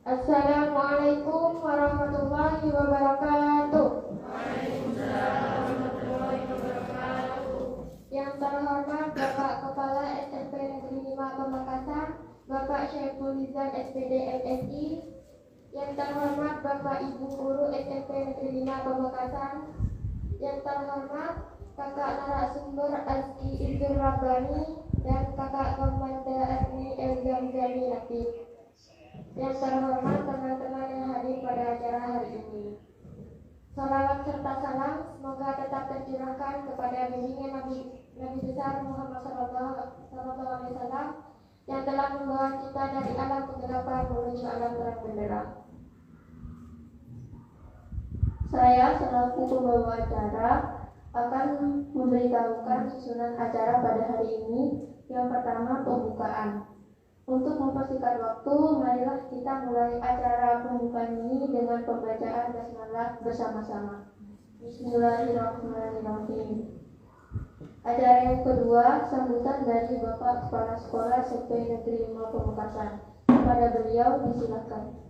Assalamualaikum warahmatullahi wabarakatuh. Yang terhormat Bapak Kepala SMP Negeri 5 Pamekasan, Bapak Syaiful Izan SPD MSI. Yang terhormat Bapak Ibu Guru SMP Negeri 5 Pamekasan. Yang terhormat Kakak narasumber Azki Izur Rabbani dan Kakak Komanda Erni Elzamzami Latif. Yang terhormat teman-teman yang hadir pada acara hari ini. Salawat serta salam semoga tetap tercurahkan kepada bimbingan Nabi besar Muhammad SAW yang telah membawa kita dari alam kegelapan menuju alam terang benderang. Saya selaku pembawa acara akan memberitahukan susunan acara pada hari ini. Yang pertama, pembukaan. Untuk mempersingkat waktu, marilah kita mulai acara pembukaan ini dengan pembacaan basmalah bersama-sama. Bismillahirrahmanirrahim. Acara yang kedua, sambutan dari Bapak Kepala Sekolah SMP Negeri 5 Pamekasan. Kepada beliau disilakan.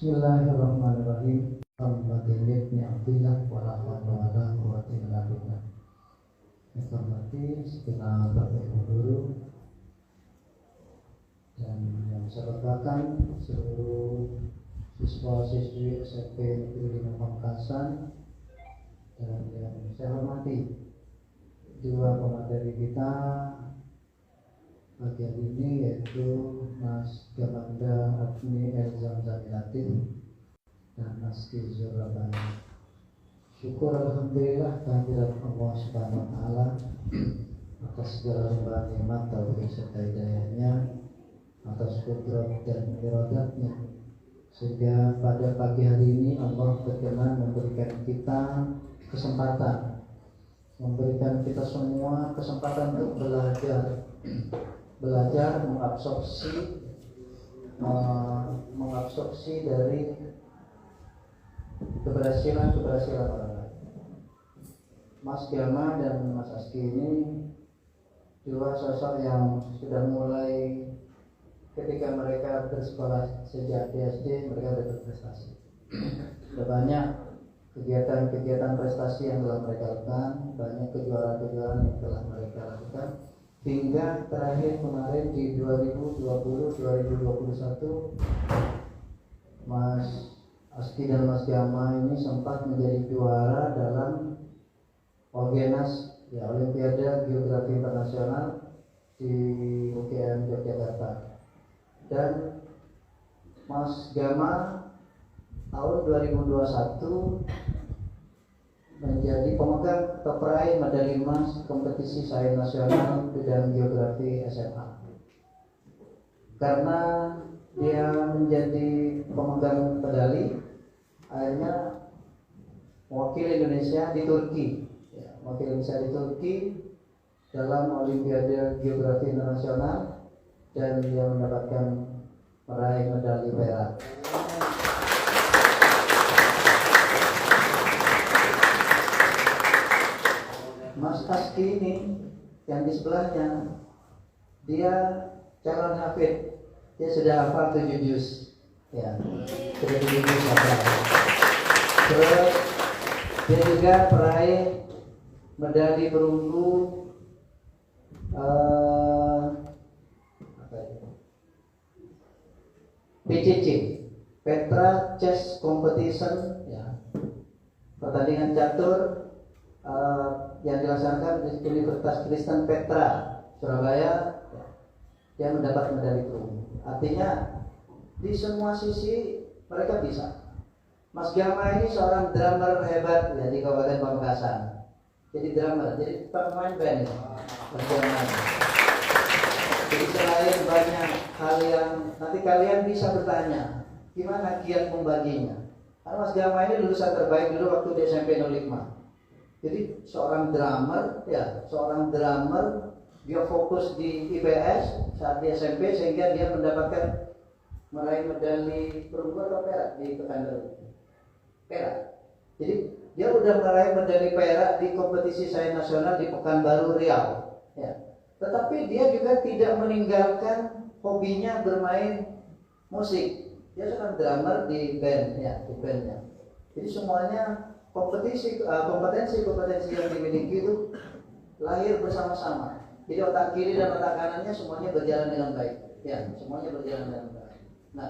Bismillahirrahmanirrahim. Alhamdulillah ni'matillah wa la hawla wa la quwwata illa billah. Yang hormati segenap Bapak Ibu guru dan yang saya banggakan seluruh siswa-siswi SMP Negeri 5 Pamekasan, dan yang saya hormati dua pemateri kita pagi hari ini, yaitu Mas Gamanda Erni Elzamzami Latif dan Mas Izur Rabbani. Syukur alhamdulillah kehadirat Allah Subhanahu wa taala atas segala limpahan nikmat taufik serta hidayahnya, atas kudrat dan iradatnya, sehingga pada pagi hari ini Allah berkenan memberikan kita kesempatan, memberikan kita semua kesempatan untuk belajar mengabsorpsi dari keberhasilan orang lain. Mas Gama dan Mas Aski ini dua sosok yang sudah mulai ketika mereka bersekolah sejak SD, mereka sudah berprestasi. Sudah banyak kegiatan prestasi yang telah mereka lakukan, banyak kejuaraan yang telah mereka lakukan, hingga terakhir kemarin di 2020-2021 Mas Aski dan Mas Gama ini sempat menjadi juara dalam Orgenas, Olimpiade Geografi Internasional di UGM Yogyakarta. Dan Mas Gama tahun 2021 menjadi pemegang atau peraih medali emas kompetisi sains nasional bidang geografi SMA. Karena dia menjadi pemegang medali, akhirnya mewakili Indonesia di Turki, dalam Olimpiade Geografi Internasional, dan dia mendapatkan meraih medali perak. Mas Aski ini yang di sebelahnya, dia calon hafid, dia sudah hafal 7 juz, ya, sudah 7 juz hafal. Terus dia juga peraih medali perunggu PCC, Petra Chess Competition, ya, pertandingan catur yang dilaksanakan di Universitas Kristen Petra Surabaya, ya, dia mendapat medali perunggu. Artinya di semua sisi mereka bisa. Mas Gama ini seorang drummer hebat, ya, di Kabupaten Pamekasan. Jadi drummer, jadi pemain band, Mas Gama. Jadi selain banyak hal yang nanti kalian bisa bertanya, gimana kiat membaginya? Karena Mas Gama ini lulusan terbaik dulu waktu di SMP 05. Jadi seorang drummer, dia fokus di IPS saat di SMP, sehingga dia meraih medali perunggu atau perak di Pekanbaru. perak. Jadi dia udah meraih medali perak di kompetisi sains nasional di Pekanbaru Riau. Ya. Tetapi dia juga tidak meninggalkan hobinya bermain musik. Dia seorang drummer di band, ya, di bandnya. Jadi semuanya kompetensi yang dimiliki itu lahir bersama-sama. Jadi otak kiri dan otak kanannya semuanya berjalan dengan baik. Ya, semuanya berjalan dengan baik. Nah,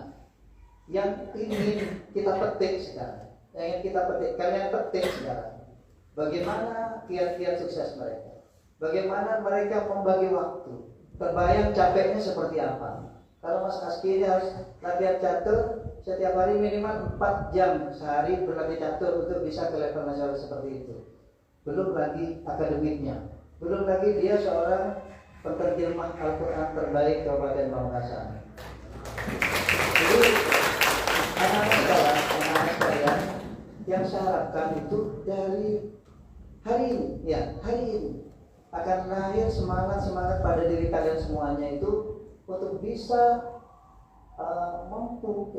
yang ingin kita petik sekarang, kalian petik sekarang, bagaimana kiat-kiat sukses mereka, bagaimana mereka membagi waktu, terbayang capeknya seperti apa. Kalau Mas Aski ini harus latihan catur setiap hari minimal 4 jam sehari berlatih catur untuk bisa ke level nasional seperti itu. Belum lagi akademiknya, belum lagi dia seorang penerjemah Al-Quran terbaik Kabupaten Pamekasan. Jadi anak-anak sekalian, yang saya harapkan itu dari hari ini, ya hari ini akan lahir semangat pada diri kalian semuanya itu untuk bisa mampu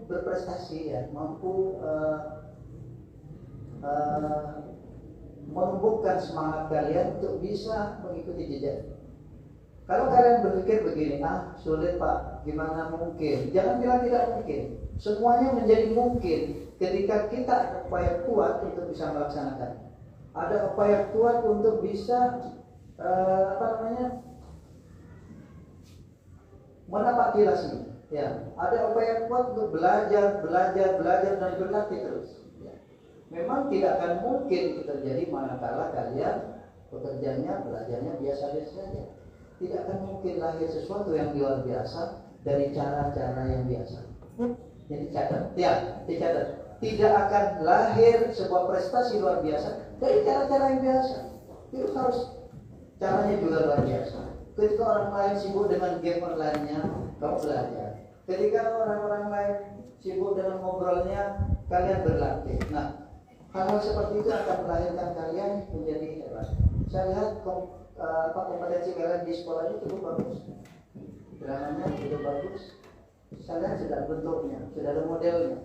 berprestasi, ya, mampu menumbuhkan semangat kalian untuk bisa mengikuti jejak. Kalau kalian berpikir begini, sulit Pak, gimana mungkin? Jangan bilang tidak mungkin. Semuanya menjadi mungkin ketika kita ada upaya kuat untuk bisa melaksanakan. Ada upaya kuat untuk bisa menapak tilasi. Ya, ada upaya kuat untuk belajar dan berlatih terus. Ya. Memang tidak akan mungkin itu terjadi manakala kalian belajarnya biasa-biasa saja. Tidak akan mungkin lahir sesuatu yang luar biasa dari cara-cara yang biasa. Jadi dicatat. Tidak akan lahir sebuah prestasi luar biasa dari cara-cara yang biasa. Itu harus caranya juga luar biasa. Ketika orang lain sibuk dengan game online-nya, kamu belajar. Ketika orang-orang lain sibuk dengan ngobrolnya, kalian berlatih. Nah, hal-hal seperti itu akan melahirkan kalian menjadi hebat. Saya lihat kompetensi kalian di sekolah ini cukup bagus. Dramanya cukup bagus. Saya lihat sudah bentuknya, sudah ada modelnya.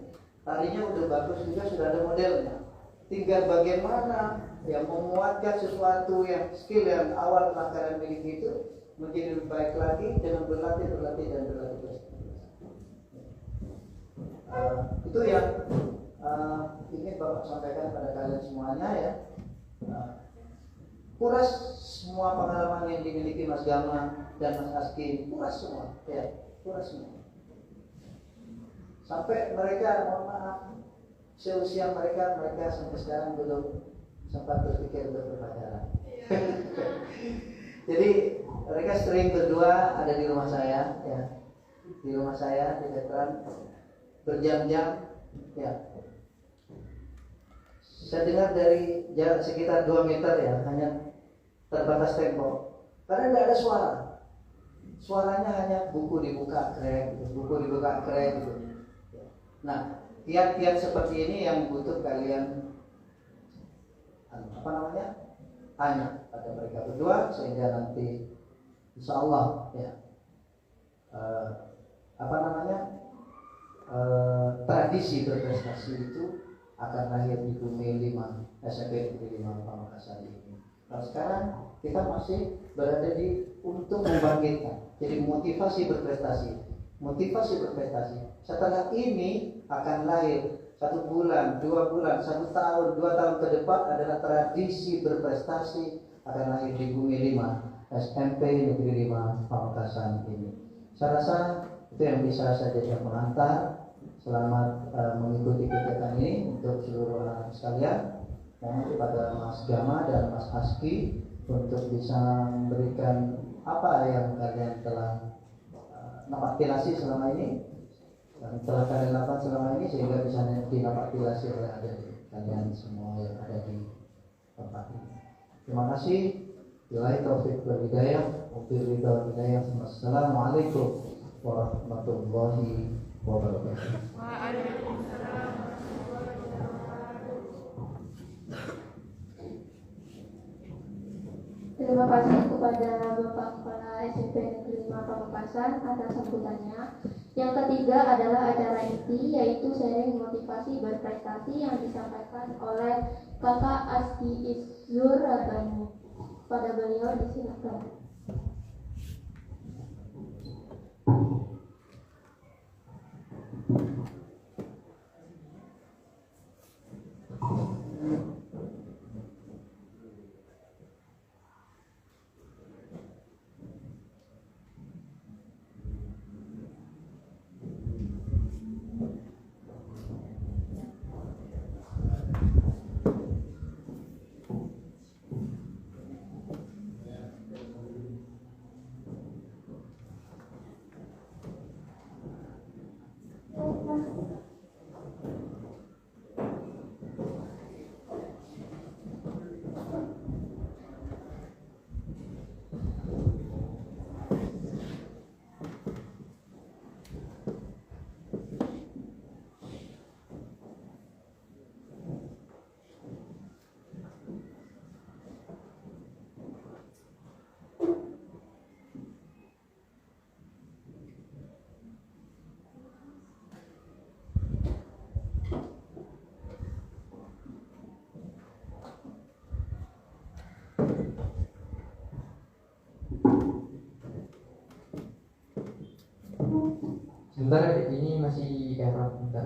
Tarinya udah bagus juga, sudah ada modelnya. Tinggal bagaimana yang memuatkan sesuatu yang skill yang awal telah kalian miliki itu menjadi lebih baik lagi dengan berlatih terus. Itu yang ingin Bapak sampaikan pada kalian semuanya, ya. Kuras semua pengalaman yang dimiliki Mas Gama dan Mas Aski, kuras semua, ya, kuras semua. Sampai mereka, mohon maaf, seusia mereka sampai sekarang belum sempat berpikir untuk berpacaran. Jadi mereka sering berdua ada di rumah saya, ya, di rumah saya di veteran berjam-jam, ya. Saya dengar dari jarak sekitar 2 meter, ya, hanya terbatas tembok, karena tidak ada suara. Suaranya hanya buku dibuka krek, gitu. Nah, kiat-kiat seperti ini yang butuh kalian tanya pada mereka berdua, sehingga nanti insya Allah, ya, tradisi berprestasi itu akan lahir di bumi 5 SMP Negeri 5 Pamekasan ini. Nah, sekarang kita masih berada untuk membangkitkan. Jadi motivasi berprestasi. Setelah ini akan lahir 1 bulan, 2 bulan, 1 tahun, 2 tahun ke depan adalah tradisi berprestasi akan lahir di bumi 5 SMP Negeri 5 Pamekasan ini. Saya rasa itu yang bisa saya jadikan pengantar. Selamat mengikuti kegiatan ini untuk seluruh anak sekalian. Mohon kepada Mas Gama dan Mas Aski untuk bisa memberikan apa yang kalian telah napaktilasi selama ini dan telah kalian lakukan selama ini, sehingga bisa dinapaktilasi oleh adik kalian semua yang ada di tempat ini. Terima kasih. Billahi taufiq wal hidayah. Wassalamualaikum warahmatullahi wabarakatuh. Terima kasih kepada Bapak Kepala SMP Negeri 5 Pamekasan atas sambutannya. Yang ketiga adalah acara inti, yaitu sharing motivasi berprestasi yang disampaikan oleh Kakak Aski Izzur Rabani. Pada beliau disilakan. Sebentar, ini masih error bentar.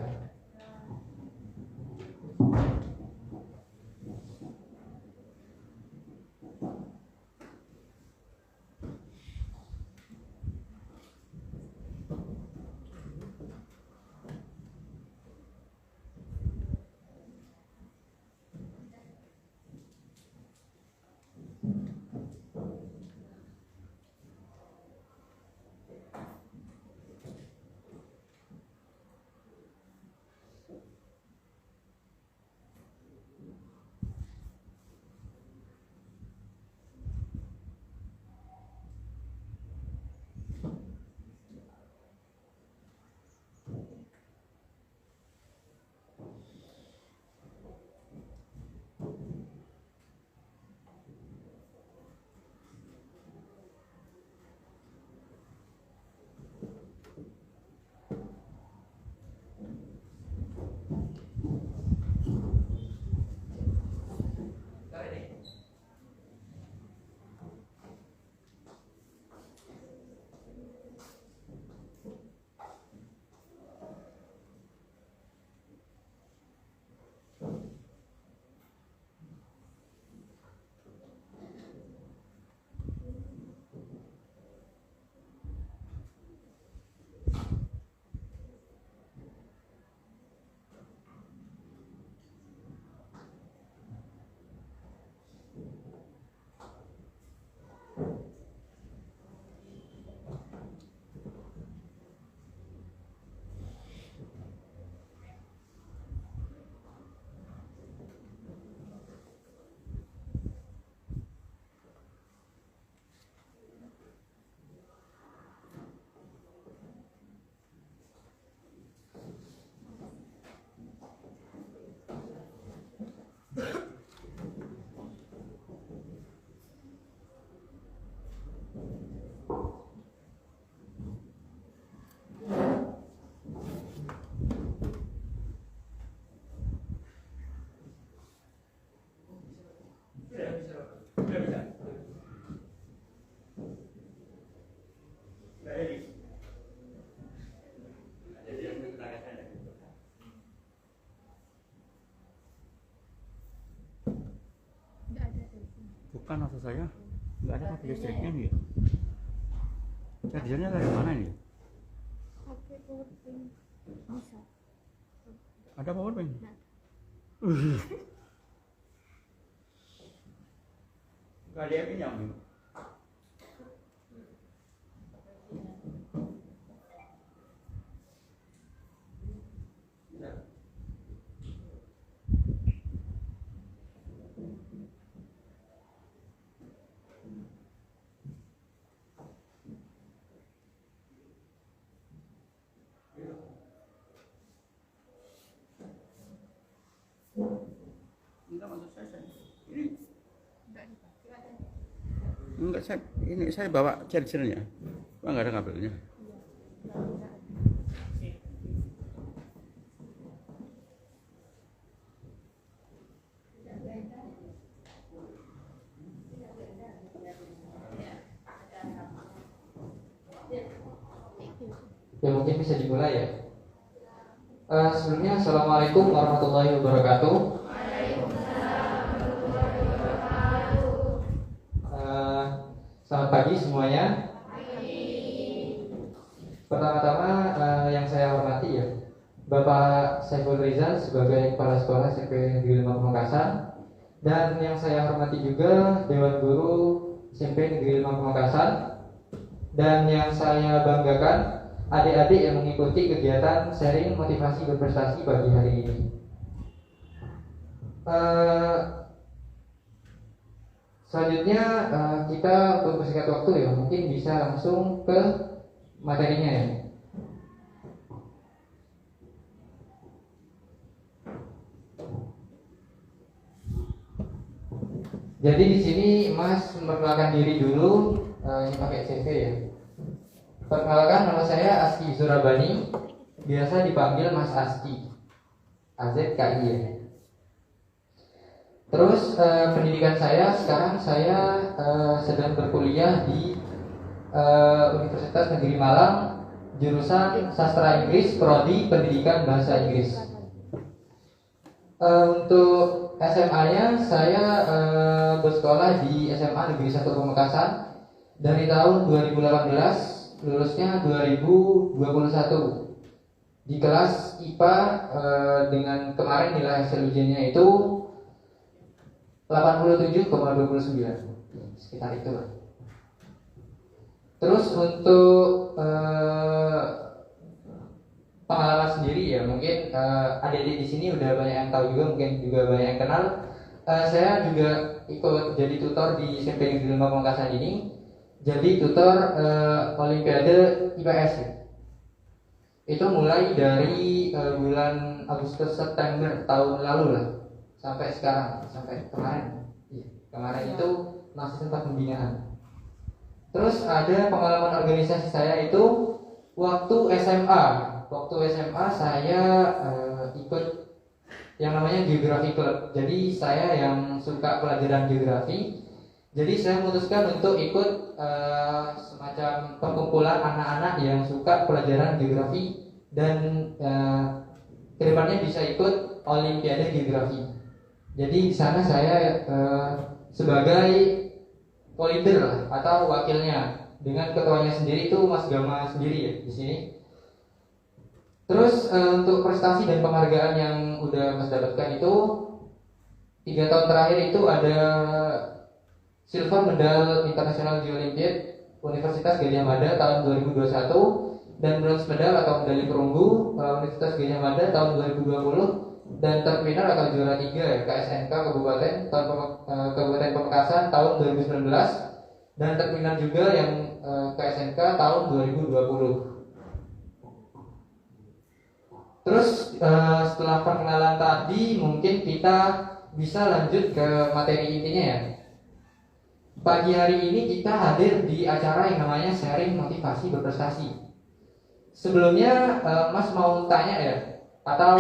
Bukan, maksud saya nggak ada kabel listriknya nih. Chargernya dari mana ini? Pakai powerbank bisa. Ada powerbank? Nah. Nggak ada yang pinjam. Enggak, maksud saya ini enggak, ini saya bawa chargernya. Kok enggak ada kabelnya? Ya mungkin bisa dimulai ya. Sebelumnya Assalamualaikum warahmatullahi wabarakatuh. Selamat pagi semuanya. Pertama-tama yang saya hormati ya Bapak Saiful Rizal sebagai Kepala Sekolah SMP Negeri 5 Pamekasan, dan yang saya hormati juga Dewan Guru SMP Negeri 5 Pamekasan, dan yang saya banggakan adik-adik yang mengikuti kegiatan sharing motivasi berprestasi pagi hari ini. Selanjutnya kita untuk persingkat waktu ya mungkin bisa langsung ke materinya ya. Jadi di sini Mas memperkenalkan diri dulu, ini pakai CV ya. Perkenalkan, nama saya Aski Surabani, biasa dipanggil Mas Aski, AZKI ya. Terus pendidikan saya sekarang saya sedang berkuliah di Universitas Negeri Malang, jurusan Sastra Inggris, Prodi Pendidikan Bahasa Inggris. Untuk SMA-nya saya bersekolah di SMA Negeri 1 Pamekasan dari tahun 2018, lulusnya 2021 di kelas IPA, dengan kemarin nilai hasil ujiannya itu 87,29, sekitar itu lah. Terus untuk pengalaman sendiri ya mungkin adik-adik di sini udah banyak yang tahu juga, mungkin juga banyak yang kenal. Saya juga ikut jadi tutor di SMP Negeri 5 Pamekasan ini. Jadi tutor Olimpiade IPS ya. Itu mulai dari bulan Agustus September tahun lalu lah sampai sekarang, sampai kemarin. Kemarin itu masih sempat pembinaan. Terus ada pengalaman organisasi saya itu waktu SMA. Waktu SMA saya ikut yang namanya Geografi Club. Jadi saya yang suka pelajaran geografi. Jadi saya memutuskan untuk ikut semacam perkumpulan anak-anak yang suka pelajaran geografi dan kedepannya bisa ikut Olimpiade Geografi. Jadi di sana saya sebagai co-leader lah, atau wakilnya, dengan ketuanya sendiri itu Mas Gama sendiri ya di sini. Terus untuk prestasi dan penghargaan yang udah Mas dapatkan itu 3 tahun terakhir itu ada Silver Medal International di Olympiad Universitas Gadjah Mada tahun 2021 dan Bronze Medal atau medali perunggu Universitas Gadjah Mada tahun 2020 dan third winner atau juara 3 ya KSNK Kabupaten Kabupaten Pamekasan tahun 2019 dan third winner juga yang KSNK tahun 2020. Terus setelah perkenalan tadi mungkin kita bisa lanjut ke materi intinya ya. Pagi hari ini kita hadir di acara yang namanya sharing motivasi berprestasi. Sebelumnya Mas mau tanya ya, atau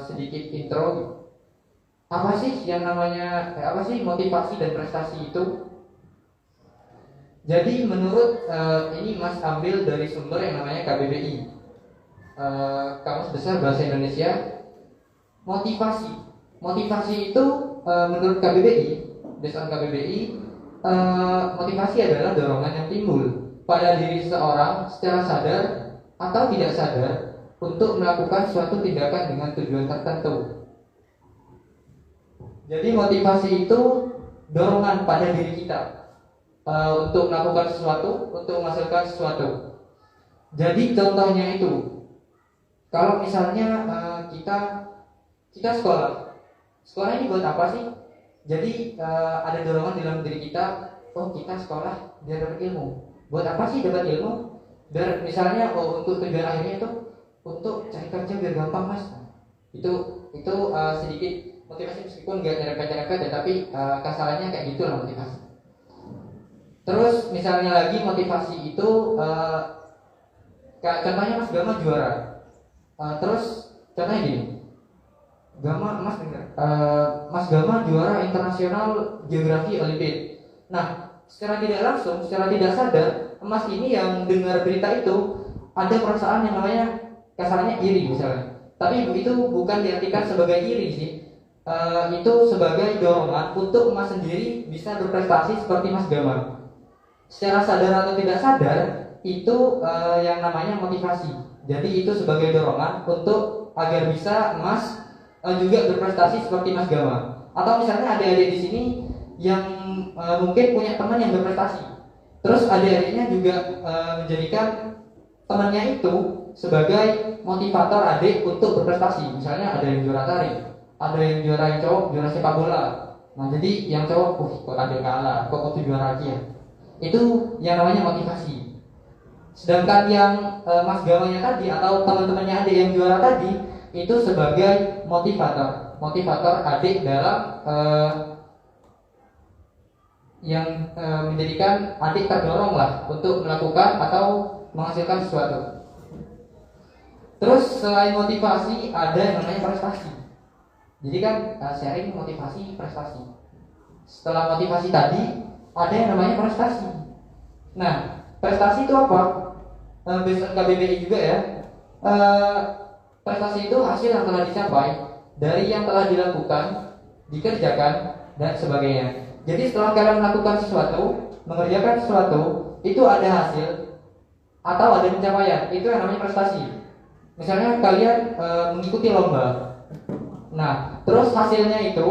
sedikit intro. Apa sih yang namanya apa sih motivasi dan prestasi itu? Jadi menurut ini Mas ambil dari sumber yang namanya KBBI, Kamus Besar Bahasa Indonesia. Motivasi itu menurut KBBI, berdasarkan KBBI, motivasi adalah dorongan yang timbul pada diri seseorang secara sadar atau tidak sadar untuk melakukan suatu tindakan dengan tujuan tertentu. Jadi motivasi itu dorongan pada diri kita untuk melakukan sesuatu, untuk menghasilkan sesuatu. Jadi contohnya itu, kalau misalnya kita sekolah ini buat apa sih? Jadi ada dorongan dalam diri kita, oh kita sekolah biar dapat ilmu. Buat apa sih dapat ilmu? Biar misalnya untuk tujuan akhirnya itu untuk cari kerja biar gampang Mas. Itu sedikit motivasi meskipun nggak nyerempet-nyerempet ya, tapi kasarannya kayak gitu lah motivasi. Terus misalnya lagi motivasi itu contohnya Mas Gama juara. Terus contohnya gini, Mas Gama juara internasional geografi Olimpiade. Nah, secara tidak langsung, secara tidak sadar, Mas ini yang dengar berita itu ada perasaan yang namanya kasarnya iri misalnya. Tapi itu bukan diartikan sebagai iri sih. Itu sebagai dorongan untuk Mas sendiri bisa berprestasi seperti Mas Gama. Secara sadar atau tidak sadar itu yang namanya motivasi. Jadi itu sebagai dorongan untuk agar bisa Mas juga berprestasi seperti Mas Gama. Atau misalnya adik-adik di sini yang mungkin punya teman yang berprestasi, terus adik-adiknya juga menjadikan temannya itu sebagai motivator adik untuk berprestasi. Misalnya ada yang juara tari, ada yang juara cowok, juara sepak bola. Nah jadi yang cowok, kok ada kalah, kok itu juara lagi ya. Itu yang namanya motivasi. Sedangkan yang Mas Gamanya tadi atau teman-temannya adik yang juara tadi itu sebagai motivator adik dalam yang menjadikan adik terdorong lah untuk melakukan atau menghasilkan sesuatu. Terus selain motivasi ada yang namanya prestasi. Jadi kan sharing motivasi prestasi. Setelah motivasi tadi ada yang namanya prestasi. Nah, prestasi itu apa? Berdasarkan KBBI juga ya. Prestasi itu hasil yang telah dicapai dari yang telah dilakukan, dikerjakan dan sebagainya. Jadi setelah kalian melakukan sesuatu, mengerjakan sesuatu, itu ada hasil atau ada pencapaian. Itu yang namanya prestasi. Misalnya kalian mengikuti lomba. Nah, terus hasilnya itu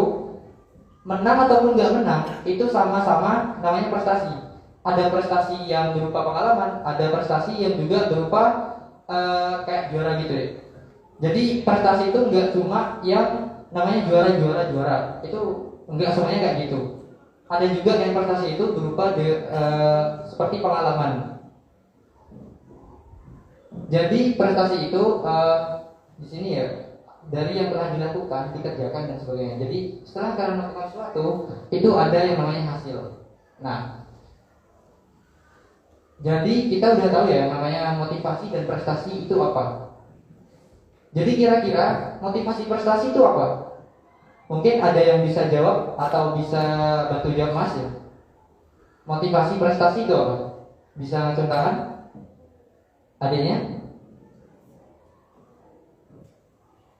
menang ataupun nggak menang, itu sama-sama namanya prestasi. Ada prestasi yang berupa pengalaman, ada prestasi yang juga berupa kayak juara gitu ya. Jadi prestasi itu nggak cuma yang namanya juara. Itu nggak semuanya kayak gitu. Ada juga yang prestasi itu berupa seperti pengalaman. Jadi prestasi itu di sini ya dari yang telah dilakukan, dikerjakan dan sebagainya. Jadi setelah kalian melakukan sesuatu, itu ada yang namanya hasil. Nah, jadi kita udah tahu ya namanya motivasi dan prestasi itu apa. Jadi kira-kira motivasi prestasi itu apa? Mungkin ada yang bisa jawab atau bisa bantu jawab Mas ya. Motivasi prestasi itu apa? Bisa contohkan? Adanya?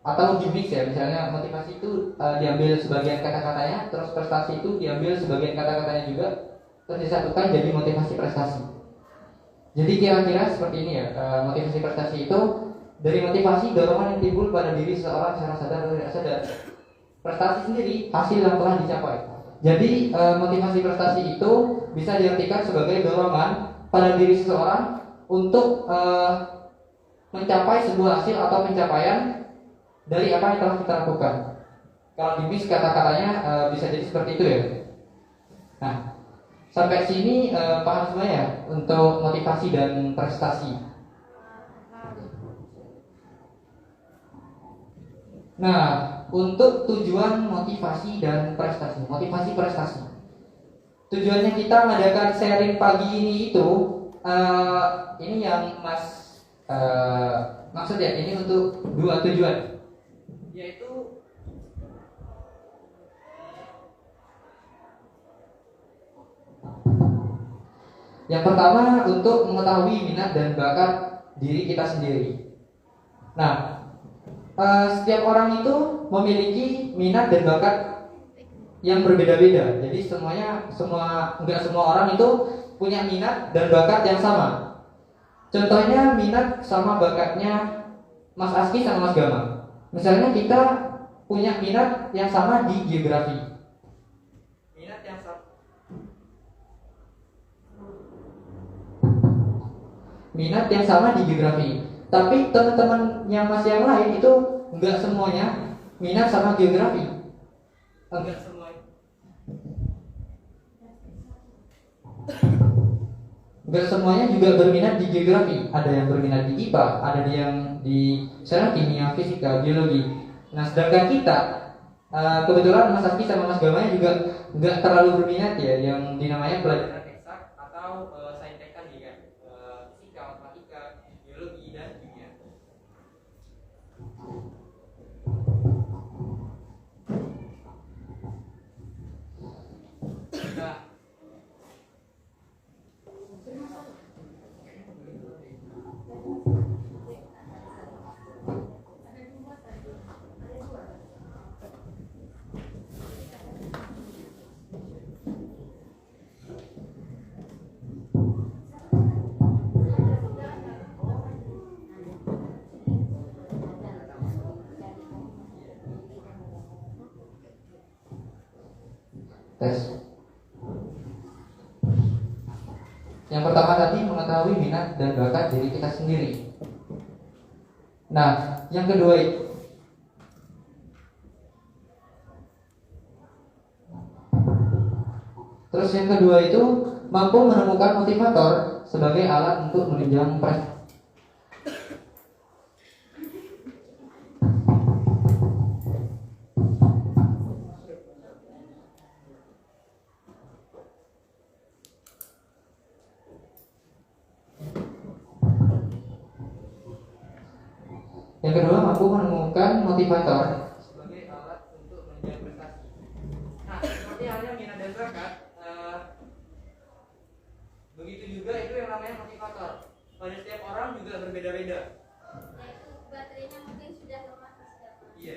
Atau gimmick ya, misalnya motivasi itu diambil sebagian kata-katanya, terus prestasi itu diambil sebagian kata-katanya juga, terus disatukan jadi motivasi prestasi. Jadi kira-kira seperti ini ya, motivasi prestasi itu dari motivasi dorongan yang timbul pada diri seseorang secara sadar atau tidak sadar. Prestasi sendiri hasil yang telah dicapai. Jadi motivasi prestasi itu bisa diartikan sebagai dorongan pada diri seseorang untuk mencapai sebuah hasil atau pencapaian dari apa yang telah kita lakukan. Kalau di bis kata-katanya bisa jadi seperti itu ya. Nah, sampai sini paham semua ya untuk motivasi dan prestasi. Nah, untuk tujuan motivasi dan prestasi, motivasi prestasi. Tujuannya kita mengadakan sharing pagi ini itu, ini yang Mas maksud ya, ini untuk dua tujuan. Yaitu yang pertama untuk mengetahui minat dan bakat diri kita sendiri. Nah, setiap orang itu memiliki minat dan bakat yang berbeda-beda. Jadi nggak semua orang itu punya minat dan bakat yang sama. Contohnya minat sama bakatnya Mas Aski sama Mas Gama. Misalnya kita punya minat yang sama di geografi. Minat yang sama di geografi. Tapi teman-teman yang Mas yang lain itu enggak semuanya minat sama geografi. Enggak semuanya. Enggak semuanya juga berminat di geografi. Ada yang berminat di IPA, ada yang di kimia, fisika, biologi. Nah, sedangkan kita kebetulan Mas Aski sama Mas Gamanya juga enggak terlalu berminat ya yang dinamanya pelajaran eksak atau saintek tadi kan, fisika, matematika, biologi dan kimia. Nah, Tes. Yang pertama tadi mengetahui minat dan bakat diri kita sendiri. Nah, yang kedua itu mampu menemukan motivator sebagai alat untuk menunjang prestasi. Yang kedua, mampu menemukan motivator sebagai alat untuk menunjang prestasi. Nah, seperti halnya minat dan bakat, begitu juga itu yang namanya motivator. Pada setiap orang juga berbeda-beda. Nah, itu baterainya mungkin sudah lemah. Iya.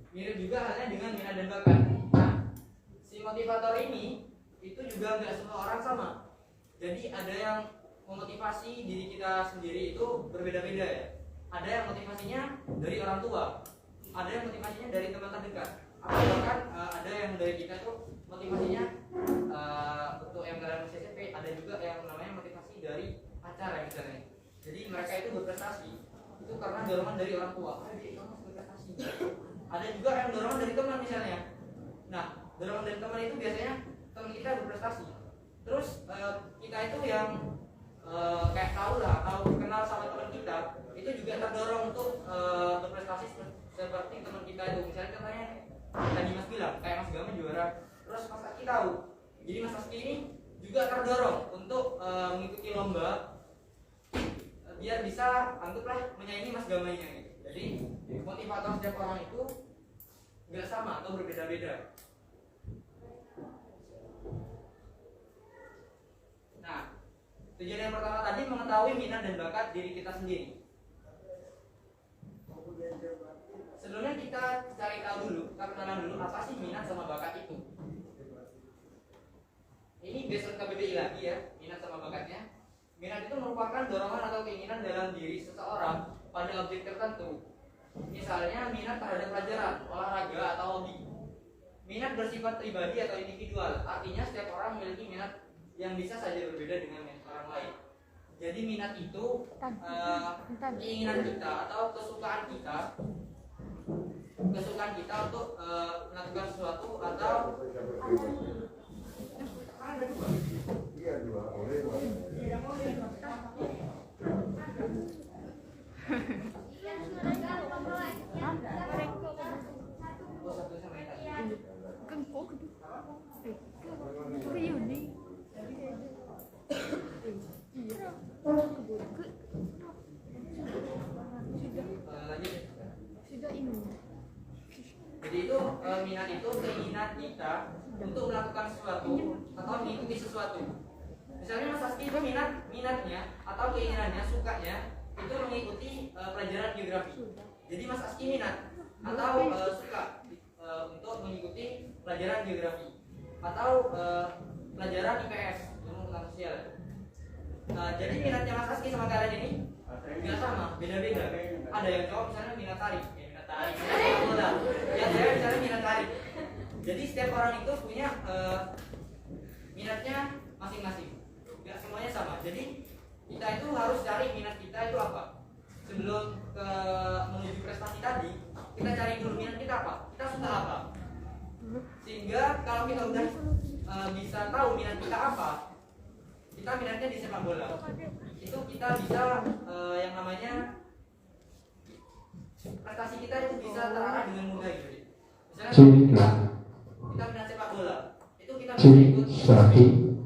Mirip juga halnya dengan minat dan bakat. Nah, si motivator ini itu juga nggak semua orang sama. Jadi ada yang memotivasi diri kita sendiri itu berbeda-beda ya. Ada yang motivasinya dari orang tua, ada yang motivasinya dari teman terdekat, atau bahkan ada yang dari kita tuh motivasinya untuk yang dalam SMP, ada juga yang namanya motivasi dari pacar ya misalnya. Jadi mereka itu berprestasi itu karena dorongan dari orang tua. Jadi kamu harus berprestasi. Ada juga yang dorongan dari teman misalnya. Nah, dorongan dari teman itu biasanya teman kita berprestasi. Terus kita itu yang kayak tahu lah, tahu kenal sama teman kita, itu juga terdorong untuk berprestasi seperti teman kita itu. Misalnya contohnya tadi Mas bilang, kayak Mas Gama juara, terus Mas Aki tahu. Jadi Mas Aki ini juga terdorong untuk mengikuti lomba biar bisa anggaplah menyaingi Mas Gamanya gitu. Jadi motivator setiap orang itu nggak sama atau berbeda-beda. Nah, tujuan yang pertama tadi mengetahui minat dan bakat diri kita sendiri. Sebelumnya kita cari tahu dulu, kita kenalan dulu apa sih minat sama bakat itu. Ini based on KBBI lagi ya, minat sama bakatnya. Minat itu merupakan dorongan atau keinginan dalam diri seseorang pada objek tertentu. Misalnya minat terhadap pelajaran, olahraga atau hobi. Minat bersifat pribadi atau individual, artinya setiap orang memiliki minat yang bisa saja berbeda dengan orang lain. Jadi minat itu keinginan kita atau kesukaan kita untuk melakukan sesuatu atau ada dua. Iya dua, boleh dua. Jadi itu minat itu keinginan kita untuk melakukan sesuatu atau mengikuti sesuatu. Misalnya Mas Aski itu minatnya atau keinginannya, sukanya itu mengikuti pelajaran geografi. Jadi Mas Aski minat atau suka untuk mengikuti pelajaran geografi atau pelajaran IPS, ilmu pengetahuan sosial. Jadi minatnya Mas Aski sama kalian ini nggak sama, beda-beda. Ada yang cowok misalnya minat tari, yang saya misalnya minat tari. Jadi setiap orang itu punya minatnya masing-masing, nggak semuanya sama. Jadi kita itu harus cari minat kita itu apa. Sebelum menuju prestasi tadi, kita cari dulu minat kita apa, kita suka apa. Sehingga kalau kita udah bisa tahu minat kita apa, kita minatnya di sepak bola, itu kita bisa yang namanya prestasi kita itu bisa terarah dengan mudah gitu. Misalnya kita minat sepak bola, itu kita bisa ikut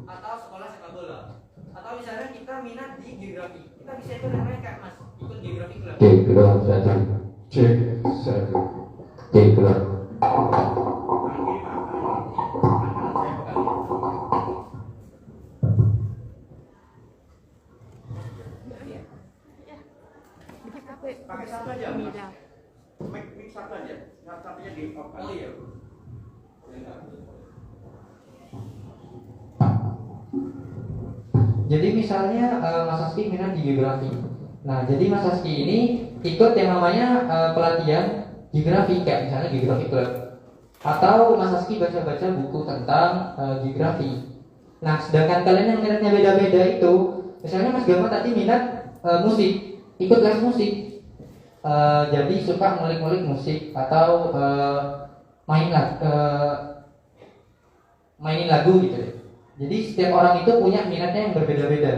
atau sekolah sepak bola. Atau misalnya kita minat di geografi, kita bisa ikut namanya kayak Mas, ikut geografi club. Pakai satu aja, Mas. Mix satu aja. Satunya di off. Oh iya. Jadi misalnya Mas Aski minat di geografi. Nah, jadi Mas Aski ini ikut yang namanya pelatihan geografi, kayak misalnya geografi club, atau Mas Aski baca-baca buku tentang geografi. Nah, sedangkan kalian yang minatnya beda-beda itu, misalnya Mas Gama tadi minat musik, ikut les musik, jadi suka ngulik-ngulik musik atau mainin lagu gitu deh. Jadi setiap orang itu punya minatnya yang berbeda-beda.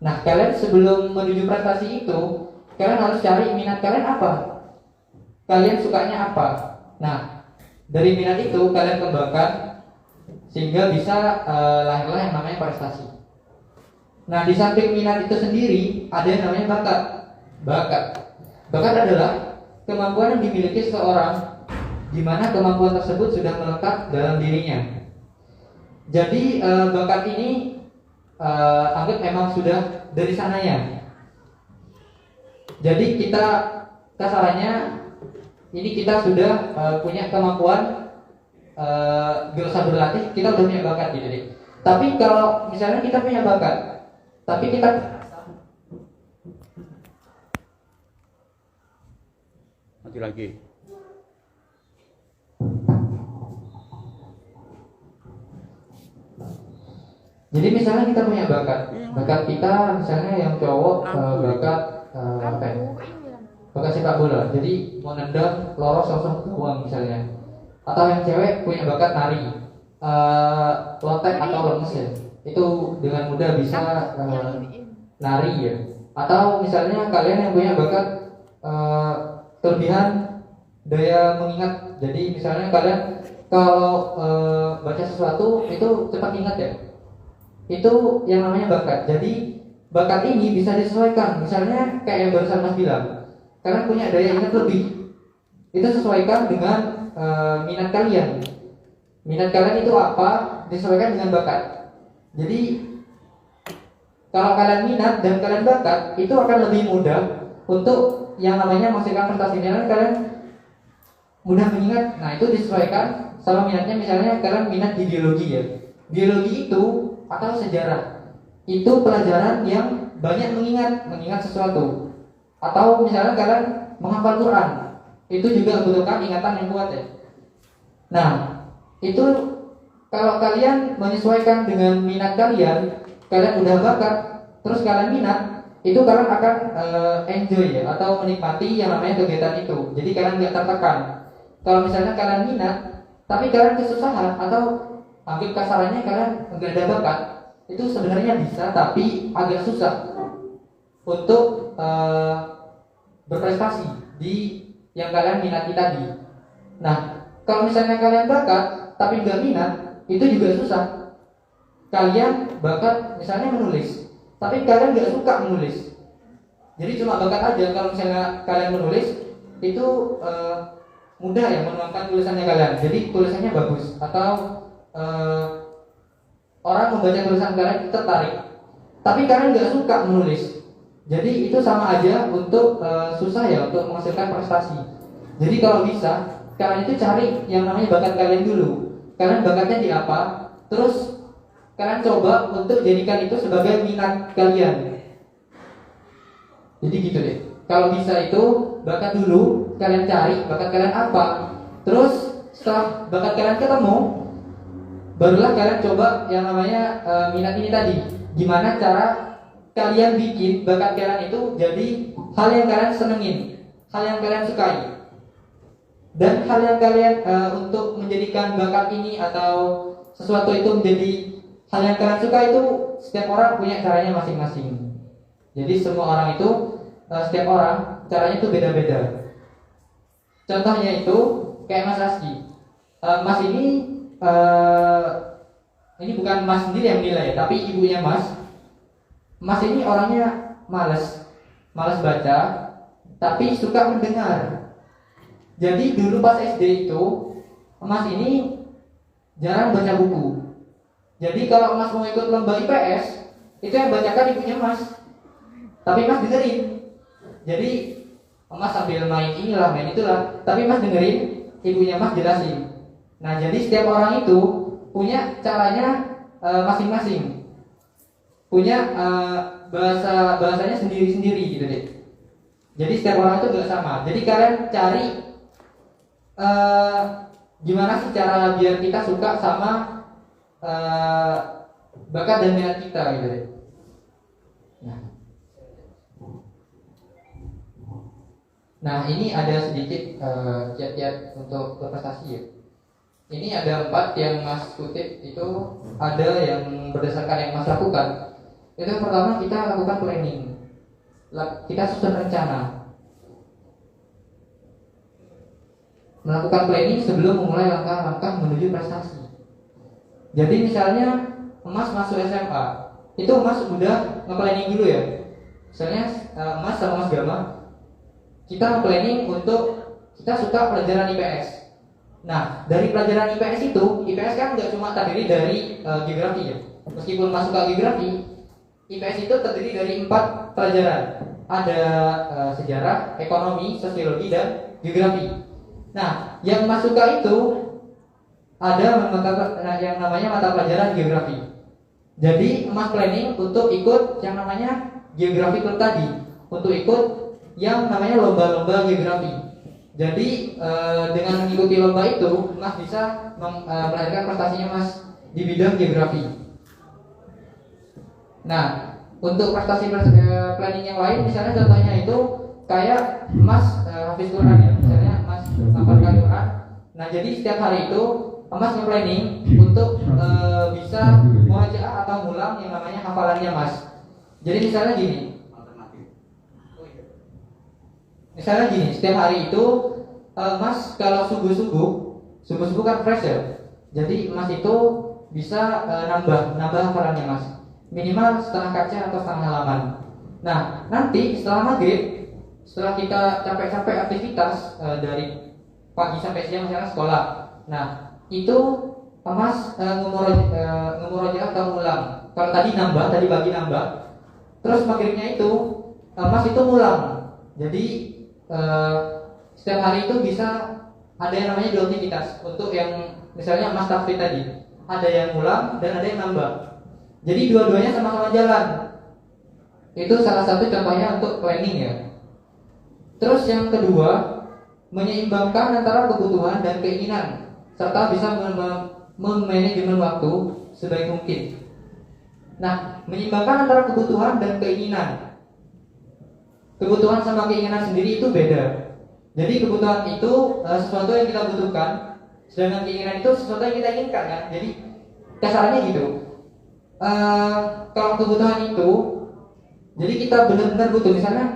Nah, kalian sebelum menuju prestasi itu, kalian harus cari minat kalian apa, kalian sukanya apa. Nah, dari minat itu kalian kembangkan sehingga bisa lahirlah yang namanya prestasi. Nah, di samping minat itu sendiri ada yang namanya bakat. Bakat adalah kemampuan yang dimiliki seseorang di mana kemampuan tersebut sudah melekat dalam dirinya. Jadi bakat ini anggap memang sudah dari sananya. Jadi kita kasarannya ini kita sudah punya kemampuan, gak usah berlatih, kita udah punya bakat gitu deh. Tapi kalau misalnya kita punya bakat, tapi kita Mati lagi. jadi misalnya kita punya bakat kita misalnya yang cowok bakat apa ya? Bakat sepak bola, jadi mau nendang loros langsung ke gawang misalnya. Atau yang cewek punya bakat nari, lotek atau lemes ya, itu dengan mudah bisa nari ya. Atau misalnya kalian yang punya bakat kelebihan daya mengingat, jadi misalnya kalian kalau baca sesuatu itu cepat ingat ya, itu yang namanya bakat. Jadi bakat ini bisa disesuaikan, misalnya kayak yang barusan Mas bilang, kalian punya daya ingat lebih, itu sesuaikan dengan minat kalian. Minat kalian itu apa, disesuaikan dengan bakat. Jadi kalau kalian minat dan kalian bakat, itu akan lebih mudah untuk yang namanya menghasilkan prestasi. Misalnya kalian mudah mengingat, nah itu disesuaikan sama minatnya. Misalnya kalian minat di biologi ya, biologi itu atau sejarah, itu pelajaran yang banyak mengingat sesuatu. Atau misalnya kalian menghafal Quran, itu juga membutuhkan ingatan yang kuat ya. Nah, itu kalau kalian menyesuaikan dengan minat kalian udah bakat, terus kalian minat, itu kalian akan enjoy ya, atau menikmati yang namanya kegiatan itu. Jadi kalian nggak tertekan. Kalau misalnya kalian minat, tapi kalian kesusahan atau anggap kasarannya kalian nggak ada bakat, itu sebenarnya bisa, tapi agak susah untuk berprestasi di yang kalian minati tadi. Nah, kalau misalnya kalian bakat tapi nggak minat, itu juga susah. Kalian bakat misalnya menulis, tapi kalian nggak suka menulis, jadi cuma bakat aja. Kalau misalnya kalian menulis, itu mudah ya menuangkan tulisannya kalian, jadi tulisannya bagus, atau orang membaca tulisan kalian itu tertarik, tapi kalian nggak suka menulis, jadi itu sama aja untuk susah ya untuk menghasilkan prestasi. Jadi kalau bisa, kalian itu cari yang namanya bakat kalian dulu. Kalian bakatnya di apa, terus kalian coba untuk jadikan itu sebagai minat kalian. Jadi gitu deh. Kalau bisa itu bakat dulu, kalian cari bakat kalian apa. Terus setelah bakat kalian ketemu, barulah kalian coba yang namanya minat ini tadi. Gimana cara kalian bikin bakat kalian itu jadi hal yang kalian senengin, hal yang kalian sukai. Dan hal yang kalian untuk menjadikan bakat ini atau sesuatu itu menjadi hal yang kalian suka, itu setiap orang punya caranya masing-masing. Jadi semua orang itu, setiap orang caranya itu beda-beda. Contohnya itu kayak Mas Aski. Mas ini bukan Mas sendiri yang nilai, tapi ibunya Mas. Mas ini orangnya malas baca, tapi suka mendengar. Jadi dulu pas SD itu, Mas ini jarang baca buku. Jadi kalau Mas mau ikut lomba IPS, itu yang bacakan ibunya Mas, tapi Mas dengerin. Jadi Mas sambil main inilah, main itulah, tapi Mas dengerin ibunya Mas jelasin. Nah, jadi setiap orang itu punya caranya masing-masing, punya bahasanya sendiri-sendiri gitu deh. Jadi setiap orang itu gak sama. Jadi kalian cari eh, gimana sih cara biar kita suka sama bakat dan minat kita gitu deh. Nah, ini ada sedikit kiat-kiat untuk berprestasi ya. Ini ada 4 yang Mas kutip, itu ada yang berdasarkan yang Mas lakukan. Itu yang pertama, kita lakukan planning. Kita susun rencana. Melakukan planning sebelum memulai langkah-langkah menuju prestasi. Jadi misalnya Mas masuk SMA, itu Mas udah nge-planning dulu ya. Misalnya Mas sama Mas Gama, kita planning untuk kita suka pelajaran IPS. Nah, dari pelajaran IPS itu, IPS kan nggak cuma terdiri dari geografi ya. Meskipun Mas suka geografi, IPS itu terdiri dari 4 pelajaran. Ada sejarah, ekonomi, sosiologi, dan geografi. Nah, yang Mas suka itu ada yang namanya mata pelajaran geografi. Jadi Mas planning untuk ikut yang namanya geografi club tadi, untuk ikut yang namanya lomba-lomba geografi. Jadi dengan mengikuti lomba itu, Mas bisa melahirkan prestasinya Mas di bidang geografi. Nah, untuk prestasi planning yang lain, misalnya contohnya itu kayak Mas hafiz Quran ya, misalnya Mas hafal Quran. Nah, jadi setiap hari itu Mas nge-planning untuk bisa murojaah atau ngulang yang namanya hafalannya Mas. Jadi misalnya gini. Misalnya gini, setiap hari itu Mas kalau subuh-subuh kan fresh ya. Jadi Mas itu bisa nambah hafalannya Mas. Minimal setengah kaca atau setengah halaman. Nah, nanti setelah maghrib, setelah kita capek-capek aktivitas dari pagi sampai siang misalnya sekolah. Nah, itu Mas ngemurojaah atau ulang. Kalau tadi pagi nambah. Terus maghribnya itu Mas itu ngulang. Jadi setiap hari itu bisa ada yang namanya 2 aktivitas. Untuk yang misalnya Mas Tafri tadi, ada yang ngulang dan ada yang nambah. Jadi dua-duanya sama-sama jalan. Itu salah satu contohnya untuk planning ya. Terus yang kedua, menyeimbangkan antara kebutuhan dan keinginan, serta bisa memanajemen waktu sebaik mungkin. Nah, menyeimbangkan antara kebutuhan dan keinginan. Kebutuhan sama keinginan sendiri itu beda. Jadi kebutuhan itu sesuatu yang kita butuhkan, sedangkan keinginan itu sesuatu yang kita inginkan kan. Jadi kasarnya gitu. Kalau kebutuhan itu, jadi kita benar-benar butuh. Misalnya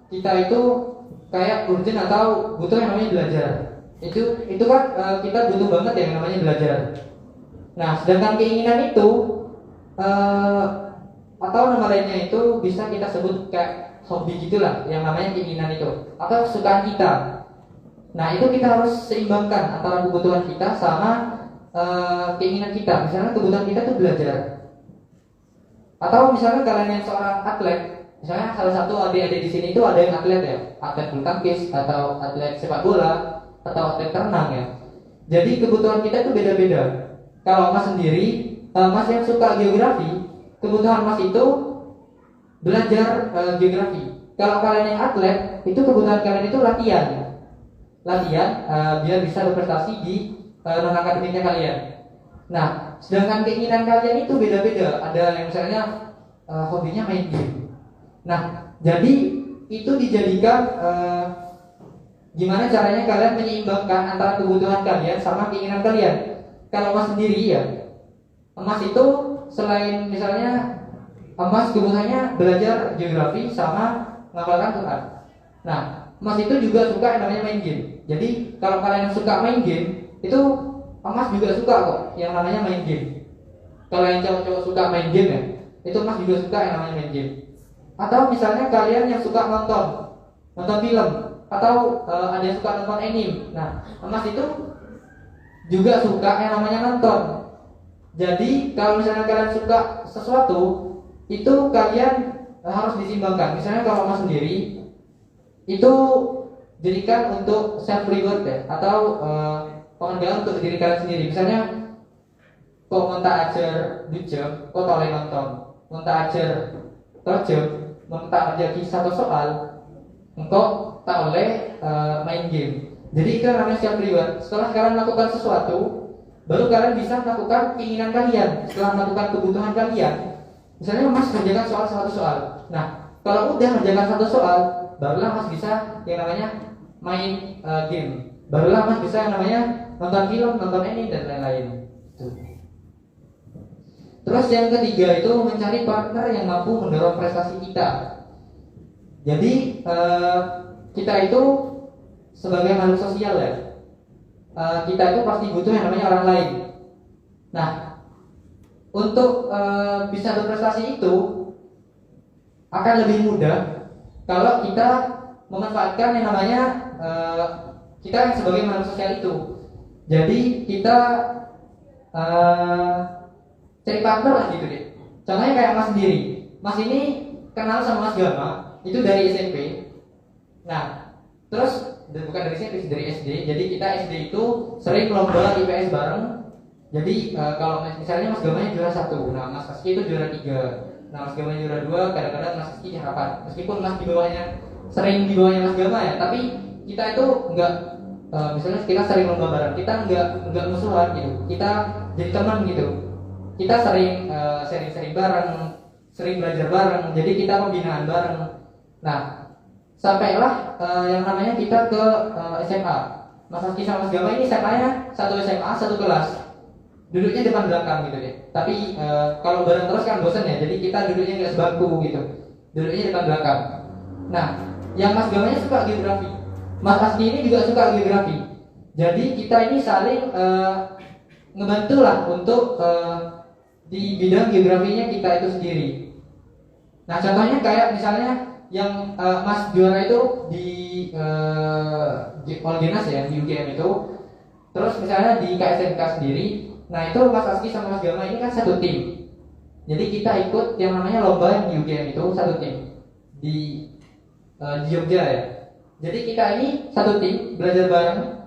kita itu kayak urgent atau butuh yang namanya belajar. Itu kan kita butuh banget yang namanya belajar. Nah, sedangkan keinginan itu atau nama lainnya itu bisa kita sebut kayak hobi gitulah, yang namanya keinginan itu atau kesukaan kita. Nah, itu kita harus seimbangkan antara kebutuhan kita sama keinginan kita. Misalnya kebutuhan kita itu belajar. Atau misalnya kalian yang seorang atlet, misalnya salah satu adik-adik di sini itu ada yang atlet ya, atlet bulu tangkis atau atlet sepak bola atau atlet renang ya. Jadi kebutuhan kita itu beda-beda. Kalau Mas sendiri, Mas yang suka geografi, kebutuhan Mas itu belajar geografi. Kalau kalian yang atlet, itu kebutuhan kalian itu latihan biar bisa berprestasi di non akademiknya kalian. Nah, sedangkan keinginan kalian itu beda-beda. Ada yang misalnya hobinya main game. Nah, jadi itu dijadikan gimana caranya kalian menyeimbangkan antara kebutuhan kalian sama keinginan kalian. Kalau Mas sendiri ya, Mas itu selain misalnya Mas kebutuhannya belajar geografi sama menghafalkan Quran. Nah, Mas itu juga suka yang namanya main game. Jadi kalau kalian suka main game, itu Mas juga suka kok yang namanya main game. Kalau yang cowok-cowok suka main game ya, itu Mas juga suka yang namanya main game. Atau misalnya kalian yang suka nonton film, atau ada yang suka nonton anime. Nah, Mas itu juga suka yang namanya nonton. Jadi kalau misalnya kalian suka sesuatu, itu kalian harus disimbangkan. Misalnya kalau Mas sendiri, itu jadikan untuk self reward ya, atau penghargaan untuk diri kalian sendiri. Misalnya kok minta ajar di jam, kok toleh nonton, minta ajar terjam, minta ajar kisah atau soal, engkau tak oleh main game. Jadi itu yang namanya self reward. Setelah kalian melakukan sesuatu, baru kalian bisa melakukan keinginan kalian. Setelah melakukan kebutuhan kalian, misalnya Mas kerjakan satu soal. Nah, kalau udah kerjakan satu soal, barulah Mas bisa yang namanya main game. Barulah Mas bisa yang namanya nonton film, nonton ini dan lain-lain. Tuh. Terus yang ketiga itu mencari partner yang mampu mendorong prestasi kita. Jadi kita itu sebagai makhluk sosial ya, kita itu pasti butuh yang namanya orang lain. Nah, untuk bisa berprestasi itu akan lebih mudah kalau kita memanfaatkan yang namanya kita yang sebagai makhluk sosial itu. Jadi kita cari partner lah gitu deh. Contohnya kayak Mas sendiri. Mas ini kenal sama Mas Gama itu dari SMP. Nah, terus bukan dari SMP, dari SD. Jadi kita SD itu sering lomba IPS bareng. Jadi kalau misalnya Mas Gamanya juara 1, nah Mas Rizky itu juara 3, nah Mas Gamanya juara 2, kadang-kadang Mas Rizky harapan. Meskipun Mas di bawahnya sering di bawahnya Mas Gama ya, tapi kita itu enggak misalnya kita sering lomba bareng, kita enggak musuhan gitu. Kita jadi teman gitu. Kita sering sering bareng, sering belajar bareng. Jadi kita pembinaan bareng. Nah, sampailah yang namanya kita ke SMA. Mas Rizky sama Mas Gama ini SMA-nya satu SMA, satu kelas. Duduknya depan belakang gitu deh. Tapi kalau bareng terus kan bosan ya. Jadi kita duduknya nggak sebangku gitu. Duduknya depan belakang. Nah, yang Mas Gamanya suka geografi. Mas Asti ini juga suka geografi. Jadi kita ini saling ngebantu lah untuk di bidang geografinya kita itu sendiri. Nah, contohnya kayak misalnya yang Mas juara itu di Olgenas ya, di UGM itu. Terus misalnya di KSNK sendiri. Nah itu Mas Aski sama Mas Gama ini kan satu tim. Jadi kita ikut yang namanya lomba yang di UGM itu satu tim di Jogja ya. Jadi kita ini satu tim belajar bareng.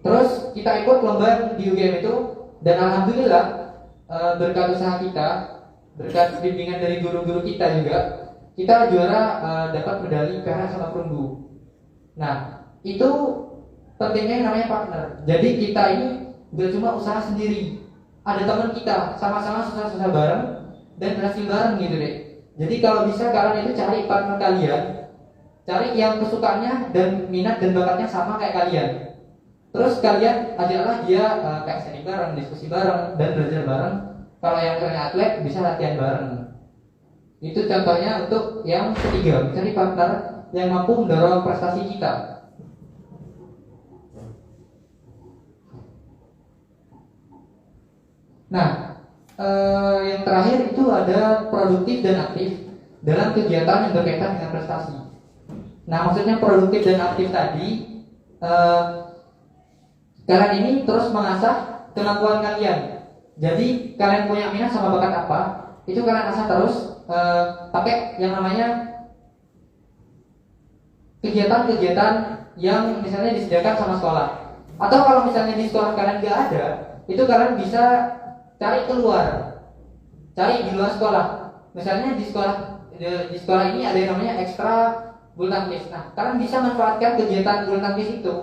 Terus kita ikut lomba yang di UGM itu dan alhamdulillah berkat usaha kita, berkat bimbingan dari guru-guru kita juga, kita juara dapat medali perak sama perunggu. Nah itu pentingnya yang namanya partner. Jadi kita ini gak cuma usaha sendiri, ada teman kita sama-sama susah-susah bareng dan berhasil bareng gitu deh. Jadi kalau bisa kalian itu cari partner kalian, cari yang kesukaannya dan minat dan bakatnya sama kayak kalian. Terus kalian ajaklah dia kayak seni bareng, diskusi bareng dan belajar bareng. Kalau yang kalian atlet bisa latihan bareng. Itu contohnya untuk yang ketiga, cari partner yang mampu mendorong prestasi kita. Nah, yang terakhir itu ada produktif dan aktif dalam kegiatan yang berkaitan dengan prestasi. Nah, maksudnya produktif dan aktif tadi, kalian ini terus mengasah kemampuan kalian. Jadi kalian punya minat sama bakat apa, itu kalian asah terus pakai yang namanya kegiatan-kegiatan yang misalnya disediakan sama sekolah. Atau kalau misalnya di sekolah kalian nggak ada, itu kalian bisa cari keluar, cari di luar sekolah. Misalnya di sekolah ini ada yang namanya ekstra bulu tangkis. Nah, kalian bisa manfaatkan kegiatan bulu tangkis itu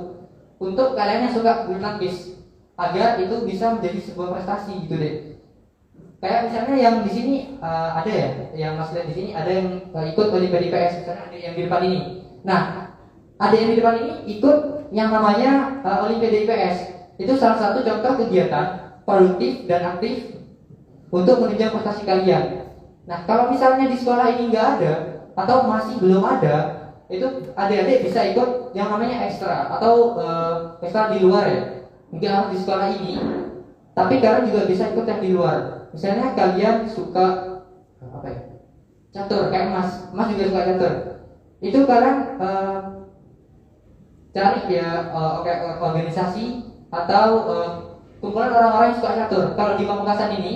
untuk kalian yang suka bulu tangkis agar itu bisa menjadi sebuah prestasi gitu deh. Kayak misalnya yang di sini ada ya, yang Mas lihat di sini ada yang ikut Olimpiade IPS, misalnya ada yang di depan ini. Nah, ada yang di depan ini ikut yang namanya Olimpiade IPS. Itu salah satu contoh kegiatan produktif dan aktif untuk menunjang prestasi kalian. Nah, kalau misalnya di sekolah ini nggak ada atau masih belum ada, itu adik-adik bisa ikut yang namanya ekstra atau ekstra di luar ya. Mungkin harus di sekolah ini, tapi kalian juga bisa ikut yang di luar. Misalnya kalian suka apa ya? Catur, kayak Mas juga suka catur. Itu kalian cari ya organisasi atau kumpulan orang-orang yang suka catur. Kalau di Pamekasan ini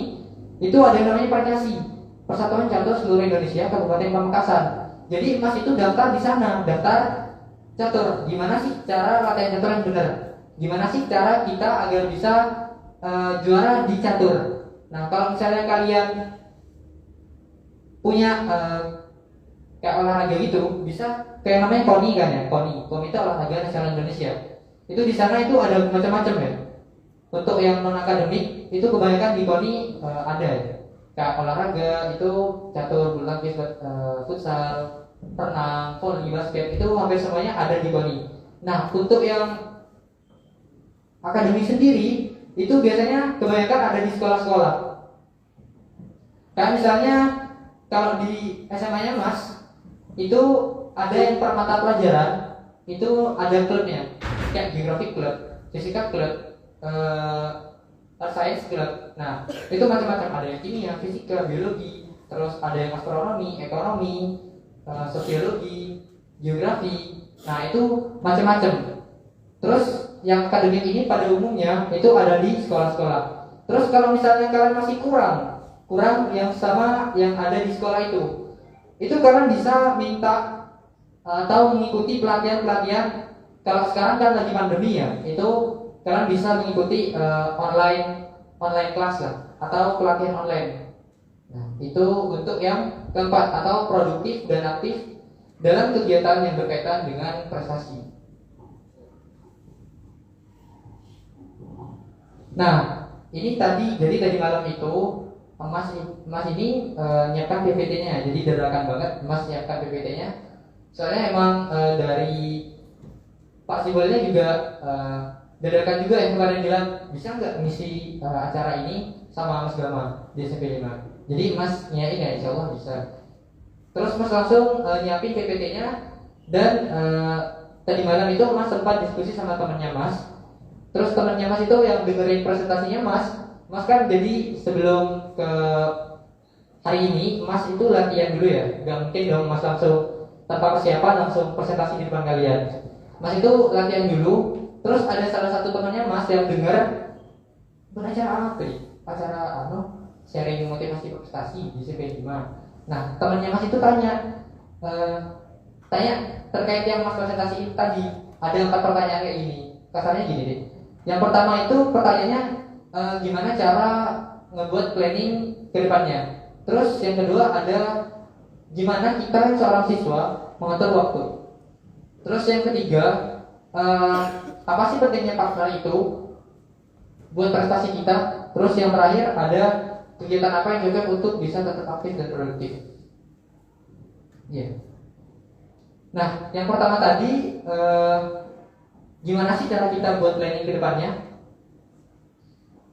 itu ada yang namanya Percasi, Persatuan Catur Seluruh Indonesia Kabupaten Pamekasan. Jadi Mas itu daftar di sana, daftar catur. Gimana sih cara latihan catur yang benar? Gimana sih cara kita agar bisa juara di catur? Nah, kalau misalnya kalian punya kayak olahraga gitu, bisa kayak namanya KONI kan ya, Komite Olahraga Nasional Indonesia. Itu di sana itu ada macam-macam ya. Untuk yang non akademik itu kebanyakan di KONI ada ya. Kayak olahraga itu catur, bulu tangkis, futsal, renang, voli, basket itu hampir semuanya ada di KONI. Nah, untuk yang akademik sendiri itu biasanya kebanyakan ada di sekolah-sekolah. Kayak misalnya kalau di SMA-nya Mas itu ada yang per mata pelajaran itu ada klubnya, kayak geografi klub, fisika klub, earth science club. Nah, itu macam-macam, ada yang kimia, fisika, biologi, terus ada yang astronomi, ekonomi, sosiologi, geografi. Nah, itu macam-macam. Terus yang akademik ini pada umumnya itu ada di sekolah-sekolah. Terus kalau misalnya kalian masih kurang yang sama yang ada di sekolah itu kalian bisa minta atau mengikuti pelatihan-pelatihan. Kalau sekarang kan lagi pandemi ya, itu kalian bisa mengikuti online kelas lah, atau pelatihan online. Nah, itu untuk yang keempat, atau produktif dan aktif dalam kegiatan yang berkaitan dengan prestasi. Nah, ini jadi tadi malam itu Mas ini nyiapkan PPT-nya, jadi dadakan banget Mas nyiapkan PPT-nya. Soalnya emang dari Pak Sibolnya juga dadakan juga yang kemarin bilang bisa nggak ngisi acara ini sama Mas Gama di SMP 5. Jadi Mas nyiapin ya, insya Allah bisa. Terus Mas langsung nyiapin PPT-nya dan tadi malam itu Mas sempat diskusi sama temannya Mas. Terus temannya Mas itu yang dengerin presentasinya Mas kan jadi sebelum ke hari ini Mas itu latihan dulu ya, nggak mungkin dong Mas langsung tanpa persiapan langsung presentasi di depan kalian. Mas itu latihan dulu. Terus ada salah satu temannya Mas yang dengar beracara apa nih? Acara sharing motivasi prestasi di CP5. Nah, temannya Mas itu tanya terkait yang Mas presentasi tadi. Ada 4 pertanyaan kayak gini. Kasarnya gini deh. Yang pertama itu pertanyaannya gimana cara ngebuat planning ke depannya. Terus yang kedua ada gimana kita seorang siswa mengatur waktu. Terus yang ketiga apa sih pentingnya partner itu buat prestasi kita. Terus yang terakhir ada kegiatan apa yang cocok untuk bisa tetap aktif dan produktif. Yeah. Nah, yang pertama tadi gimana sih cara kita buat planning ke depannya?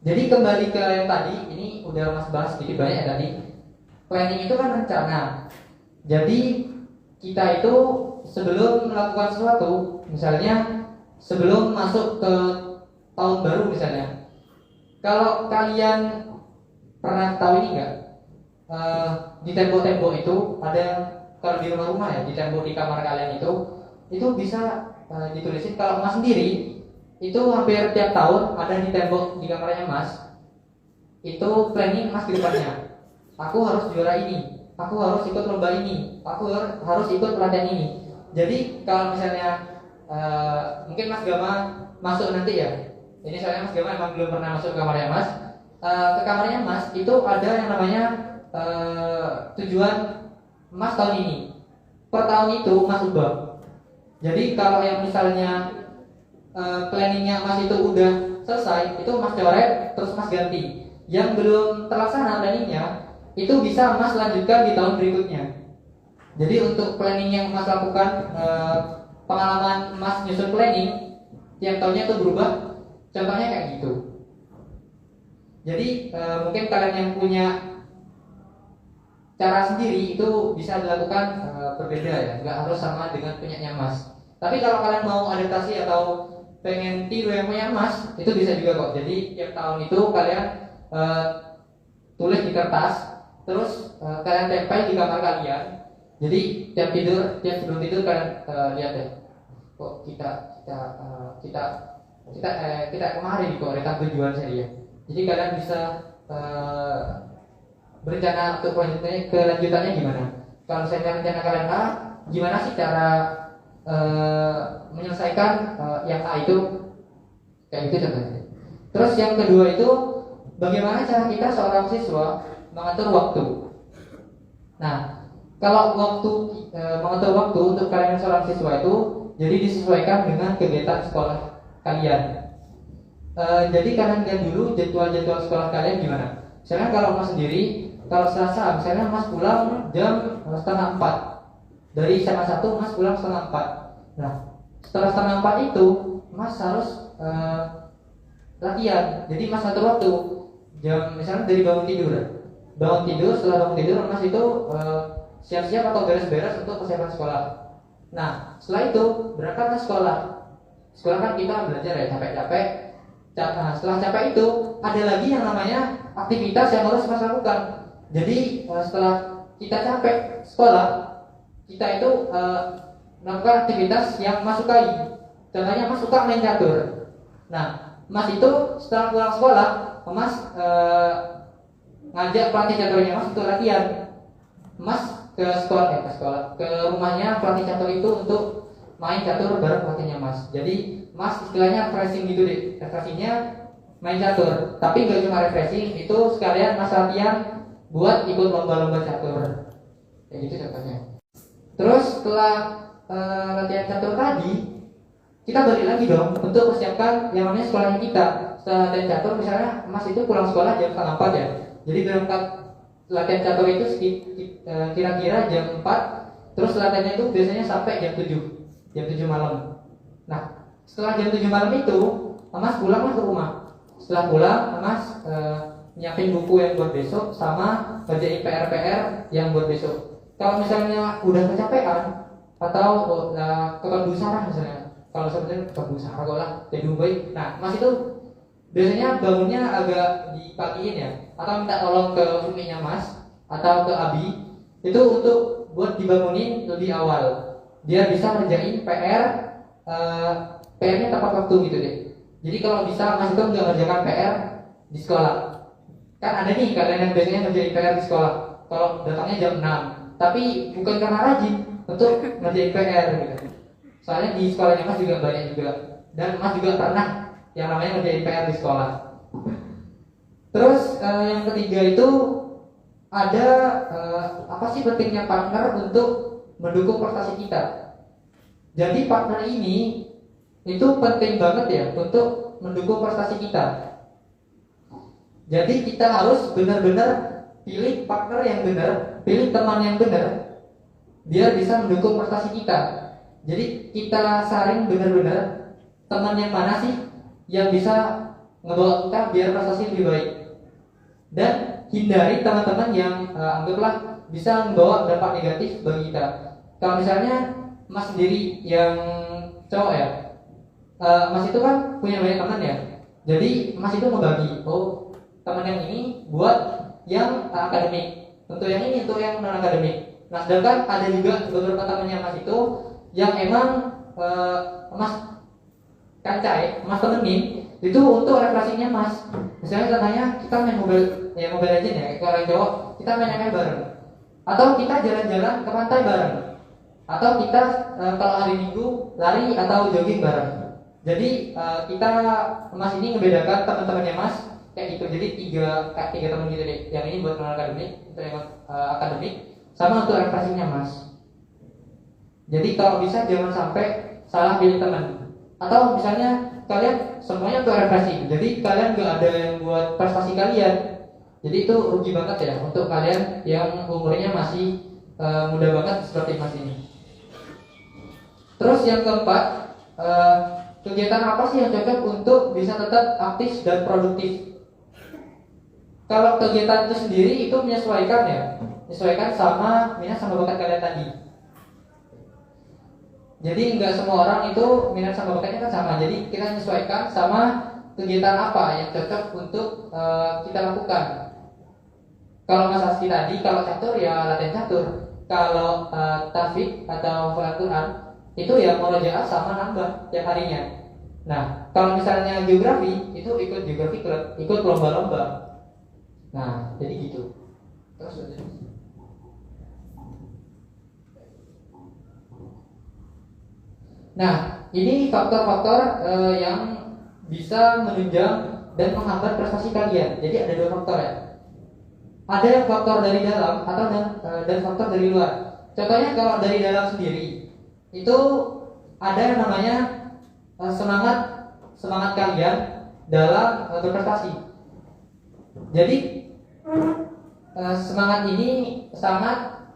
Jadi kembali ke yang tadi, ini udah Mas bahas sedikit banyak ya tadi. Planning itu kan rencana. Jadi kita itu sebelum melakukan sesuatu, misalnya sebelum masuk ke tahun baru misalnya, kalau kalian pernah tahu ini nggak? Di tembok-tembok itu ada, kalau di rumah-rumah ya, di tembok di kamar kalian itu bisa ditulisin. Kalau Mas sendiri itu hampir tiap tahun ada di tembok di kamarnya Mas. Itu planning Mas ke depannya. Aku harus juara ini, aku harus ikut lomba ini, aku harus ikut pelatihan ini. Jadi kalau misalnya mungkin Mas Gama masuk nanti ya. Ini soalnya Mas Gama emang belum pernah masuk ke kamarnya Mas. Ke kamarnya Mas itu ada yang namanya tujuan Mas tahun ini. Per tahun itu Mas ubah. Jadi kalau yang misalnya planningnya Mas itu udah selesai, itu Mas coret terus Mas ganti. Yang belum terlaksana planningnya itu bisa Mas lanjutkan di tahun berikutnya. Jadi untuk planning yang Mas lakukan, pengalaman Mas nyusun planning tiap tahunnya itu berubah. Contohnya kayak gitu. Jadi mungkin kalian yang punya cara sendiri itu bisa dilakukan berbeda ya, nggak harus sama dengan punyanya Mas. Tapi kalau kalian mau adaptasi atau pengen tiru yang punya Mas, itu bisa juga kok. Jadi tiap tahun itu kalian tulis di kertas. Terus kalian tempel di kamar kalian. Jadi tiap sebelum tidur kalian lihat deh. Kok kita kemarin kok rekam tujuan saya. Jadi kalian bisa berencana untuk kelanjutannya gimana. Kalau saya rencana kalian A, gimana sih cara menyelesaikan yang A itu? Kayak gitu contohnya. Terus yang kedua itu bagaimana cara kita seorang siswa mengatur waktu. Nah, kalau waktu mengatur waktu untuk kalian seorang siswa itu jadi disesuaikan dengan kegiatan sekolah kalian. Jadi kalian lihat dulu jadwal sekolah kalian gimana. Misalnya kalau Mas sendiri, kalau Selasa misalnya Mas pulang jam setengah 4. Dari SMA 1 Mas pulang setengah 4. Nah, setelah setengah 4 itu Mas harus latihan. Jadi Mas atur waktu jam misalnya dari bangun tidur, setelah bangun tidur Mas itu siap-siap atau beres-beres untuk persiapan sekolah. Nah, setelah itu berangkat ke sekolah. Sekolah kan kita belajar ya capek-capek. Nah, setelah capek itu ada lagi yang namanya aktivitas yang harus Mas lakukan. Jadi setelah kita capek sekolah, kita itu melakukan aktivitas yang Mas sukai. Contohnya Mas suka main catur. Nah, Mas itu setelah pulang sekolah, Mas ngajak pelatih caturnya Mas untuk latihan. Mas ke rumahnya pelatih catur itu untuk main catur bareng pelatihnya Mas. Jadi Mas istilahnya refreshing gitu deh. Refreshingnya main catur. Tapi gak cuma refreshing, itu sekalian Mas latihan buat ikut lomba-lomba catur. Kayak gitu contohnya. Terus setelah latihan catur tadi, kita balik lagi dong untuk persiapkan yang namanya sekolahnya kita. Setelah latihan catur misalnya Mas itu pulang sekolah jam setengah 4 ya. Jadi berangkat latihan catur itu kira-kira jam 4. Terus latihannya itu biasanya sampai jam 7 malam. Nah, setelah jam 7 malam itu Mas pulanglah ke rumah. Setelah pulang Mas nyiapin buku yang buat besok sama kerjain PR yang buat besok. Kalau misalnya udah kecapean atau kebangun sarah misalnya, kalau sebenarnya kebangun sarah kok lah jadi baik. Nah, Mas itu biasanya bangunnya agak dipagiin ya, atau minta tolong ke suaminya Mas atau ke Abi itu untuk buat dibangunin lebih awal. Dia bisa ngerjain PR-nya tepat waktu gitu deh. Jadi kalau bisa Mas itu nggak ngerjakan PR di sekolah. Kan ada nih kalian yang biasanya ngerjain PR di sekolah. Kalau datangnya jam 6, tapi bukan karena rajin untuk ngerjain PR gitu. Soalnya di sekolahnya Mas juga banyak juga. Dan Mas juga pernah yang namanya ngerjain PR di sekolah. Terus yang ketiga itu ada apa sih pentingnya partner untuk mendukung prestasi kita. Jadi partner ini itu penting banget ya untuk mendukung prestasi kita. Jadi kita harus benar-benar pilih partner yang benar, pilih teman yang benar, biar bisa mendukung prestasi kita. Jadi kita saring benar-benar teman yang mana sih yang bisa ngebawa kita biar prestasi lebih baik. Dan hindari teman-teman yang anggaplah bisa membawa dampak negatif bagi kita. Kalau misalnya Mas sendiri yang cowok ya, Mas itu kan punya banyak teman ya. Jadi Mas itu membagi, teman yang ini buat yang akademik, untuk yang ini untuk yang non akademik. Nah, sedangkan ada juga beberapa temannya Mas itu yang emang Mas kancai, Mas temenin itu untuk refreshingnya Mas. Misalnya contohnya kita main Mobile Legends ya, kalau orang cowok kita main ML bareng, atau kita jalan-jalan ke pantai bareng, atau kita kalau hari Minggu lari atau jogging bareng. Jadi kita Mas ini membedakan teman-temannya Mas kayak gitu. Jadi tiga teman gitu deh. Yang ini buat non akademik, untuk yang akademik, sama untuk refreshingnya Mas. Jadi kalau bisa jangan sampai salah pilih teman. Atau misalnya kalian semuanya untuk refreshing, jadi kalian nggak ada yang buat prestasi kalian. Jadi itu rugi banget ya untuk kalian yang umurnya masih muda banget seperti Mas ini. Terus yang keempat, kegiatan apa sih yang cocok untuk bisa tetap aktif dan produktif? Kalau kegiatan itu sendiri itu menyesuaikan ya, menyesuaikan sama minat sama bakat kalian tadi. Jadi nggak semua orang itu minat sama bakatnya kan sama. Jadi kita menyesuaikan sama kegiatan apa yang cocok untuk kita lakukan. Kalau Mas Aski tadi, kalau catur ya latihan catur. Kalau tahfidz atau hafalan Quran itu ya murojaah sama nambah tiap harinya. Nah, kalau misalnya geografi itu ikut geografi club, ikut lomba-lomba. Nah, jadi gitu. Terus nah, ini faktor-faktor yang bisa menunjang dan menghambat prestasi kalian. Jadi ada dua faktor ya. Ada faktor dari dalam atau dan faktor dari luar. Contohnya kalau dari dalam sendiri itu ada yang namanya semangat kalian dalam berprestasi. Jadi semangat ini sangat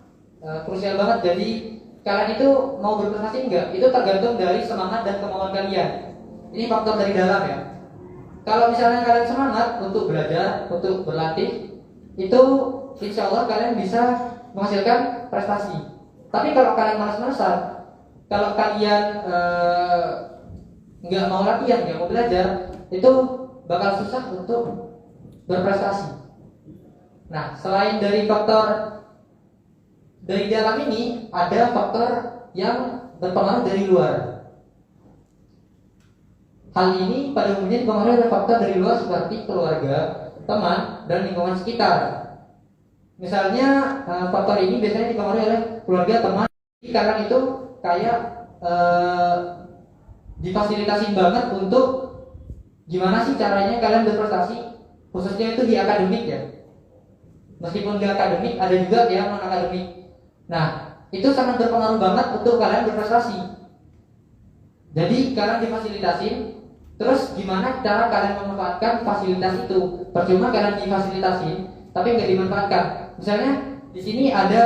krusial banget. Jadi kalian itu mau berprestasi enggak, itu tergantung dari semangat dan kemauan kalian. Ini faktor dari dalam ya. Kalau misalnya kalian semangat untuk belajar, untuk berlatih, itu insya Allah kalian bisa menghasilkan prestasi. Tapi kalau kalian malas-malasan, kalau kalian nggak mau latihan, nggak mau belajar, itu bakal susah untuk berprestasi. Nah, selain dari faktor dari dalam ini, ada faktor yang berpengaruh dari luar. Hal ini pada umumnya dipengaruhi oleh faktor dari luar seperti keluarga, teman, dan lingkungan sekitar. Misalnya faktor ini biasanya dipengaruhi oleh keluarga, teman. Karena itu kayak difasilitasi banget untuk gimana sih caranya kalian berprestasi, khususnya itu di akademik ya. Meskipun di akademik, ada juga yang non akademik. Nah, itu sangat berpengaruh banget untuk kalian berprestasi. Jadi kalian difasilitasi. Terus gimana cara kalian memanfaatkan fasilitas itu? Percuma kalian difasilitasi, tapi nggak dimanfaatkan. Misalnya di sini ada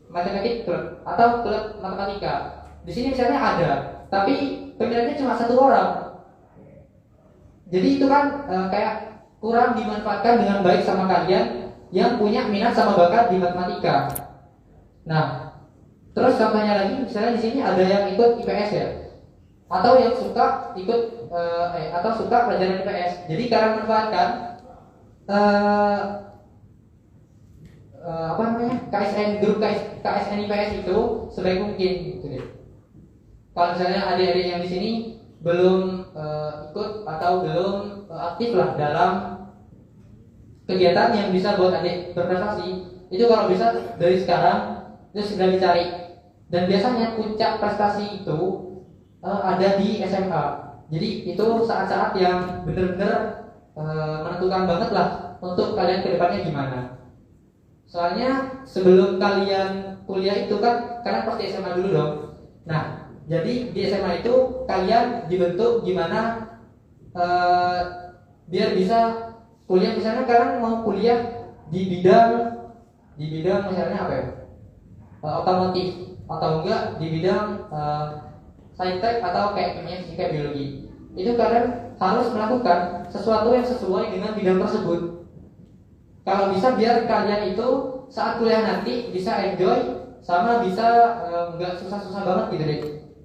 matematik klub atau klub matematika. Di sini misalnya ada, tapi peminatnya cuma 1 orang. Jadi itu kan kayak kurang dimanfaatkan dengan baik sama kalian yang punya minat sama bakat di matematika. Nah, terus contohnya lagi, misalnya di sini ada yang ikut IPS ya, atau yang suka ikut atau suka pelajaran IPS. Jadi kalian manfaatkan apa namanya KSN grup KSN IPS itu sebaik mungkin gitu deh. Kalau misalnya adik-adik yang di sini belum ikut atau belum aktif lah dalam kegiatan yang bisa buat adik berprestasi, itu kalau bisa dari sekarang itu segera dicari. Dan biasanya puncak prestasi itu ada di SMA. Jadi itu saat-saat yang benar-benar menentukan banget lah untuk kalian ke depannya gimana. Soalnya sebelum kalian kuliah itu kan kalian pasti SMA dulu dong. Nah, jadi di SMA itu kalian dibentuk gimana biar bisa kuliah. Misalnya kalian mau kuliah di bidang misalnya apa ya? Otomotif, atau enggak di bidang saintek atau kayak kimia, fisika, biologi. Itu kalian harus melakukan sesuatu yang sesuai dengan bidang tersebut. Kalau bisa biar kalian itu saat kuliah nanti bisa enjoy sama bisa nggak susah-susah banget gitu deh.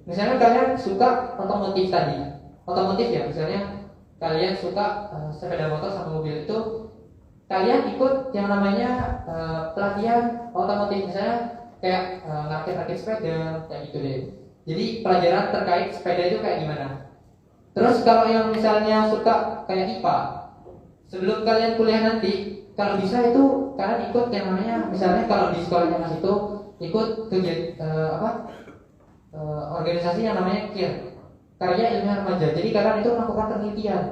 Misalnya kalian suka otomotif tadi, otomotif ya, misalnya kalian suka sepeda motor sama mobil, itu kalian ikut yang namanya pelatihan otomotif, misalnya kayak ngerakit-rakit sepeda kayak gitu deh. Jadi pelajaran terkait sepeda itu kayak gimana. Terus kalau yang misalnya suka kayak IPA, sebelum kalian kuliah nanti, kalau bisa itu kalian ikut yang namanya, misalnya kalau di sekolahnya Mas itu ikut kegiatan organisasi yang namanya KIR, Karya Ilmiah Remaja. Jadi kalian itu melakukan penelitian.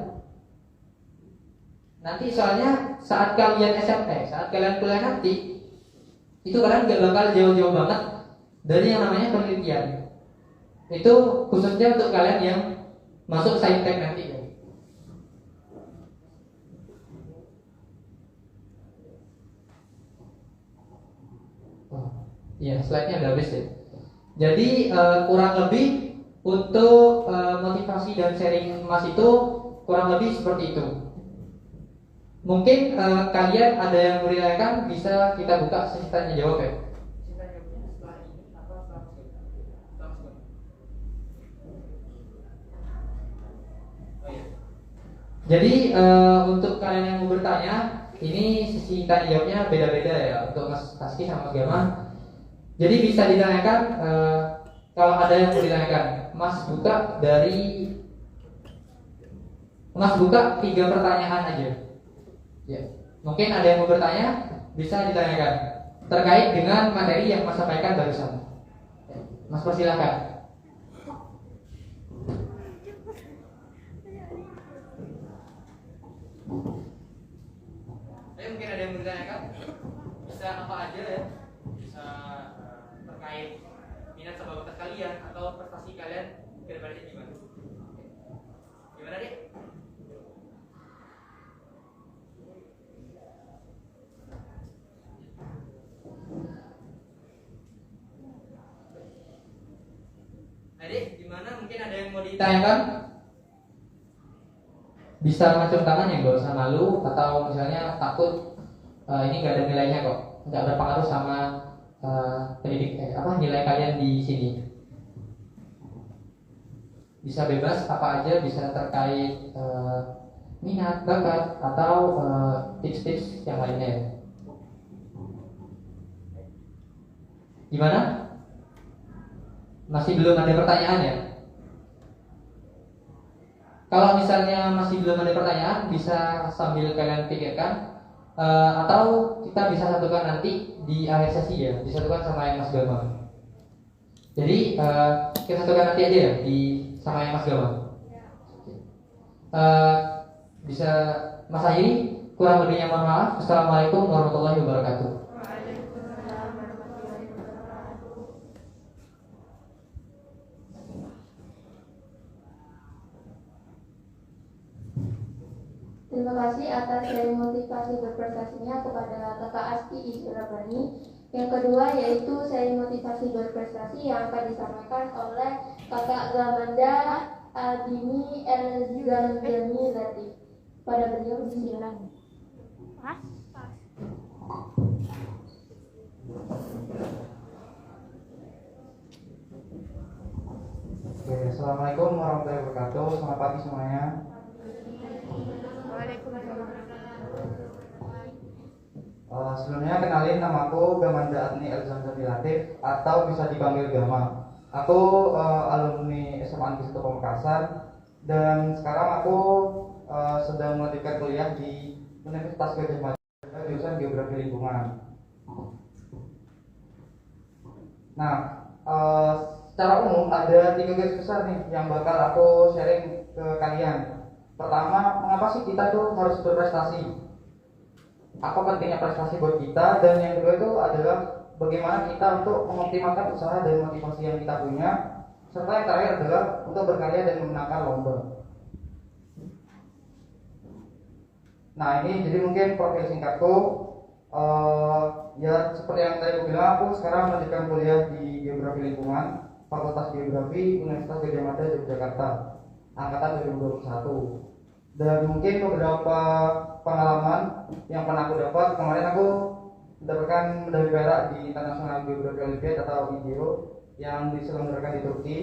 Nanti soalnya saat kalian SMP, saat kalian kuliah nanti, itu kalian gak bakal jauh-jauh banget dari yang namanya penelitian. Itu khususnya untuk kalian yang masuk saintek nanti. Iya, slide-nya udah habis ya. Jadi kurang lebih untuk motivasi dan sharing Mas itu kurang lebih seperti itu. Mungkin kalian ada yang mau ditanyakan, bisa kita buka sesi tanya jawab ya. Jadi untuk kalian yang mau bertanya, ini sesi tanya jawabnya beda-beda ya untuk Mas Aski sama Mas Gama. Jadi bisa ditanyakan kalau ada yang mau ditanyakan. Mas buka 3 pertanyaan aja. Ya, mungkin ada yang mau bertanya, bisa ditanyakan terkait dengan materi yang Mas sampaikan barusan. Ya, Mas persilakan. Mungkin ada yang mau ditanyakan, bisa apa aja ya. terkait minat sama bakat kalian atau prestasi kalian ke depannya gimana? Gimana deh? Adik, gimana? Mungkin ada yang mau ditanyakan? Bisa ngacung tangan ya, gak usah malu atau misalnya takut ini nggak ada nilainya kok, nggak berpengaruh sama nilai kalian di sini. Bisa bebas apa aja, bisa terkait minat, bakat atau tips-tips yang lainnya. Gimana? Masih belum ada pertanyaan ya? Kalau misalnya masih belum ada pertanyaan, bisa sambil kalian pikirkan, atau kita bisa satukan nanti di akhir sesi ya, disatukan sama yang Mas Gama. Jadi kita satukan nanti aja ya di sama yang Mas Gama. Bisa Mas Ayi, kurang lebihnya mohon maaf. Assalamualaikum warahmatullahi wabarakatuh. Terima kasih atas sharing motivasi berprestasinya kepada Kakak Asti Israbani. Yang kedua yaitu sharing motivasi berprestasi yang akan disampaikan oleh Kakak Gamanda Aldini Elzami Latif. Pada beliau disilakan. Oke, assalamualaikum warahmatullahi wabarakatuh. Selamat pagi semuanya. Sebelumnya kenalin, namaku Gamanda Adni Elzami Latif atau bisa dipanggil Gama. Aku alumni SMA Negeri 1 Pamekasan dan sekarang aku sedang melanjutkan kuliah di Universitas Gadjah Mada jurusan Geografi Lingkungan. Nah, secara umum ada 3 garis besar nih yang bakal aku sharing ke kalian. Pertama, mengapa sih kita tuh harus berprestasi? Apa pentingnya prestasi buat kita? Dan yang kedua itu adalah bagaimana kita untuk mengoptimalkan usaha dan motivasi yang kita punya. Serta yang terakhir adalah untuk berkarya dan memenangkan lomba. Nah, ini jadi mungkin profil singkatku. Ya seperti yang tadi aku bilang, aku sekarang melanjutkan kuliah di Geografi Lingkungan, Fakultas Geografi Universitas Gadjah Mada Yogyakarta, angkatan 2021. Dan mungkin beberapa pengalaman yang pernah aku dapat, kemarin aku mendapatkan medali perak di International Geography Olympiad atau IGO yang diselenggarakan di Turki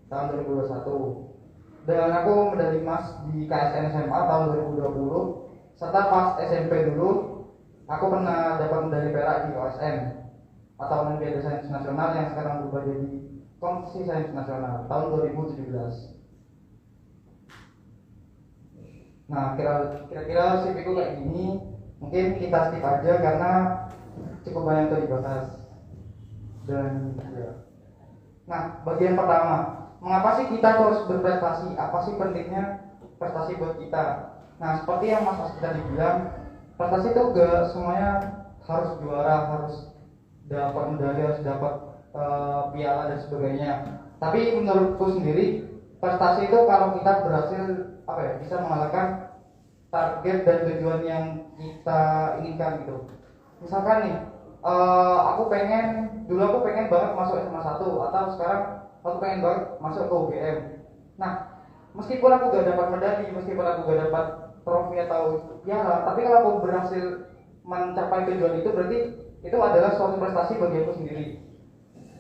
tahun 2021. Dan aku medali emas di KSN SMA tahun 2020. Serta pas SMP dulu, aku pernah dapat medali perak di OSN atau Olimpiade Sains Nasional yang sekarang berubah jadi Kompetisi Sains Nasional tahun 2017. Nah, kira-kira CV-ku kayak gini, mungkin kita skip aja karena cukup banyak yang dibahas. Dan ya. Nah, bagian pertama, mengapa sih kita harus berprestasi? Apa sih pentingnya prestasi buat kita? Nah, seperti yang Mas Asti tadi bilang, prestasi itu gak semuanya harus juara, harus dapat medali, harus dapat piala dan sebagainya. Tapi menurutku sendiri, prestasi itu kalau kita berhasil bisa mengalahkan target dan tujuan yang kita inginkan gitu. Misalkan nih, dulu aku pengen banget masuk SMA 1 atau sekarang aku pengen banget masuk ke UGM. Nah, meskipun aku gak dapat medali, meskipun aku gak dapat trofi atau piala, tapi kalau aku berhasil mencapai tujuan itu, berarti itu adalah suatu prestasi bagi aku sendiri.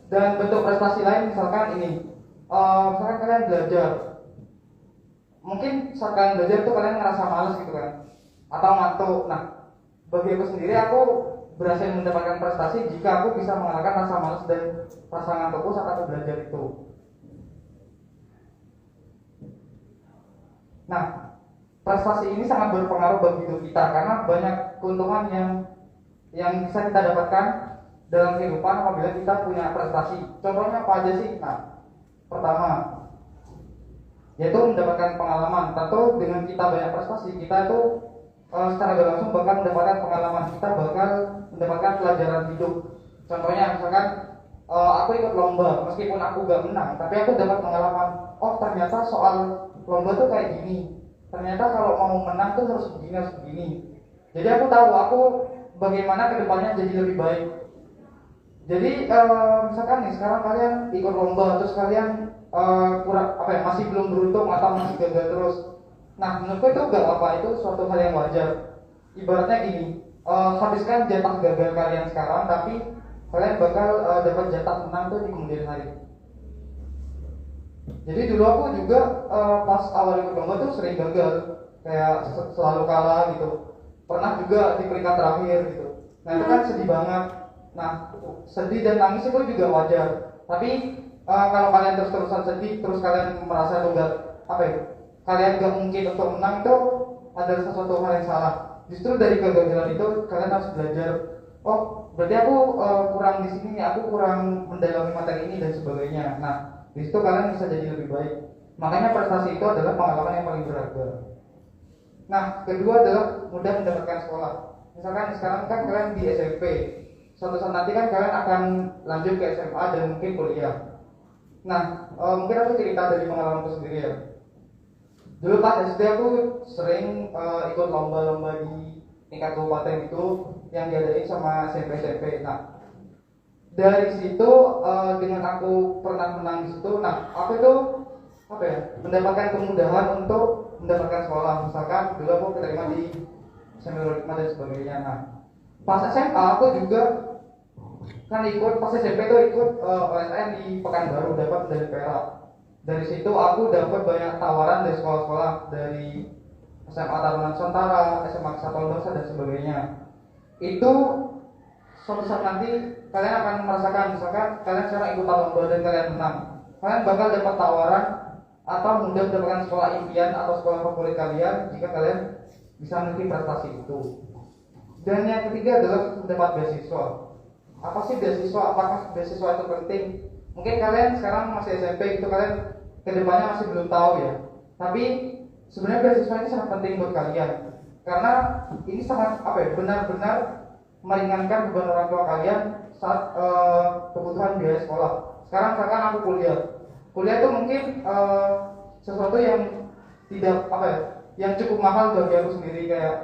Dan bentuk prestasi lain misalkan ini, misalkan kalian belajar. Mungkin saat kalian belajar tuh kalian ngerasa males gitu kan, atau ngantuk. Nah, bagi aku sendiri, aku berhasil mendapatkan prestasi jika aku bisa mengalahkan rasa males dan rasa ngantukku saat aku belajar itu. Nah, prestasi ini sangat berpengaruh bagi hidup kita karena banyak keuntungan yang bisa kita dapatkan dalam kehidupan apabila kita punya prestasi. Contohnya apa aja sih? Nah, pertama, yaitu mendapatkan pengalaman. Tentu dengan kita banyak prestasi, kita itu secara gak langsung bakal mendapatkan pengalaman, kita bakal mendapatkan pelajaran hidup. Contohnya misalkan aku ikut lomba, meskipun aku gak menang, tapi aku dapat pengalaman. Oh ternyata soal lomba tuh kayak gini. Ternyata kalau mau menang tuh harus begini, harus begini. Jadi aku tahu aku bagaimana kedepannya jadi lebih baik. Jadi misalkan nih sekarang kalian ikut lomba, terus kalian kurang apa ya, masih belum beruntung atau masih gagal terus. Nah menurutku itu gak apa, itu suatu hal yang wajar. Ibaratnya gini, habiskan jatah gagal kalian sekarang, tapi kalian bakal dapat jatah menang tuh di kemudian hari. Jadi dulu aku juga pas awal ikut lomba tuh sering gagal, kayak selalu kalah gitu. Pernah juga di peringkat terakhir gitu. Nah itu kan sedih banget. Nah sedih dan nangis itu juga wajar. Tapi kalau kalian terus-terusan sedih, terus kalian merasa itu gak apa ya, kalian gak mungkin untuk menang, itu adalah sesuatu hal yang salah. Justru dari kegagalan itu kalian harus belajar. Oh berarti aku kurang di sini, aku kurang mendalami materi ini dan sebagainya. Nah di situ kalian bisa jadi lebih baik. Makanya prestasi itu adalah pengalaman yang paling berharga. Nah kedua adalah mudah mendapatkan sekolah. Misalkan sekarang kan kalian di SMP, suatu saat nanti kan kalian akan lanjut ke SMA dan mungkin kuliah. Nah mungkin aku cerita dari pengalamanku sendiri ya. Dulu pas SD aku sering ikut lomba-lomba di tingkat kabupaten itu yang diadain sama SMP-SMP. Nah dari situ dengan aku pernah menang di situ, nah aku itu apa ya, mendapatkan kemudahan untuk mendapatkan sekolah. Misalkan dulu aku keterima di Semeru dan sebagainya. Nah pas SMA aku juga kan ikut, pas SMP itu ikut OSN di Pekanbaru, dapat medali perak. Dari situ aku dapat banyak tawaran dari sekolah-sekolah, dari SMA Taruna Nusantara, SMA Kesatuan Bangsa dan sebagainya. Itu suatu saat nanti kalian akan merasakan, misalkan kalian sekarang ikut lomba dan kalian menang, kalian bakal dapat tawaran atau mudah mendapatkan sekolah impian atau sekolah favorit kalian jika kalian bisa memiliki prestasi itu. Dan yang ketiga adalah mendapat beasiswa. Apa sih beasiswa? Apakah beasiswa itu penting? Mungkin kalian sekarang masih SMP, itu kalian kedepannya masih belum tahu ya. Tapi sebenarnya beasiswa ini sangat penting buat kalian, karena ini sangat apa ya, benar-benar meringankan beban orang tua kalian saat kebutuhan biaya sekolah. Sekarang misalkan aku kuliah itu mungkin sesuatu yang tidak apa ya, yang cukup mahal bagi aku sendiri. Kayak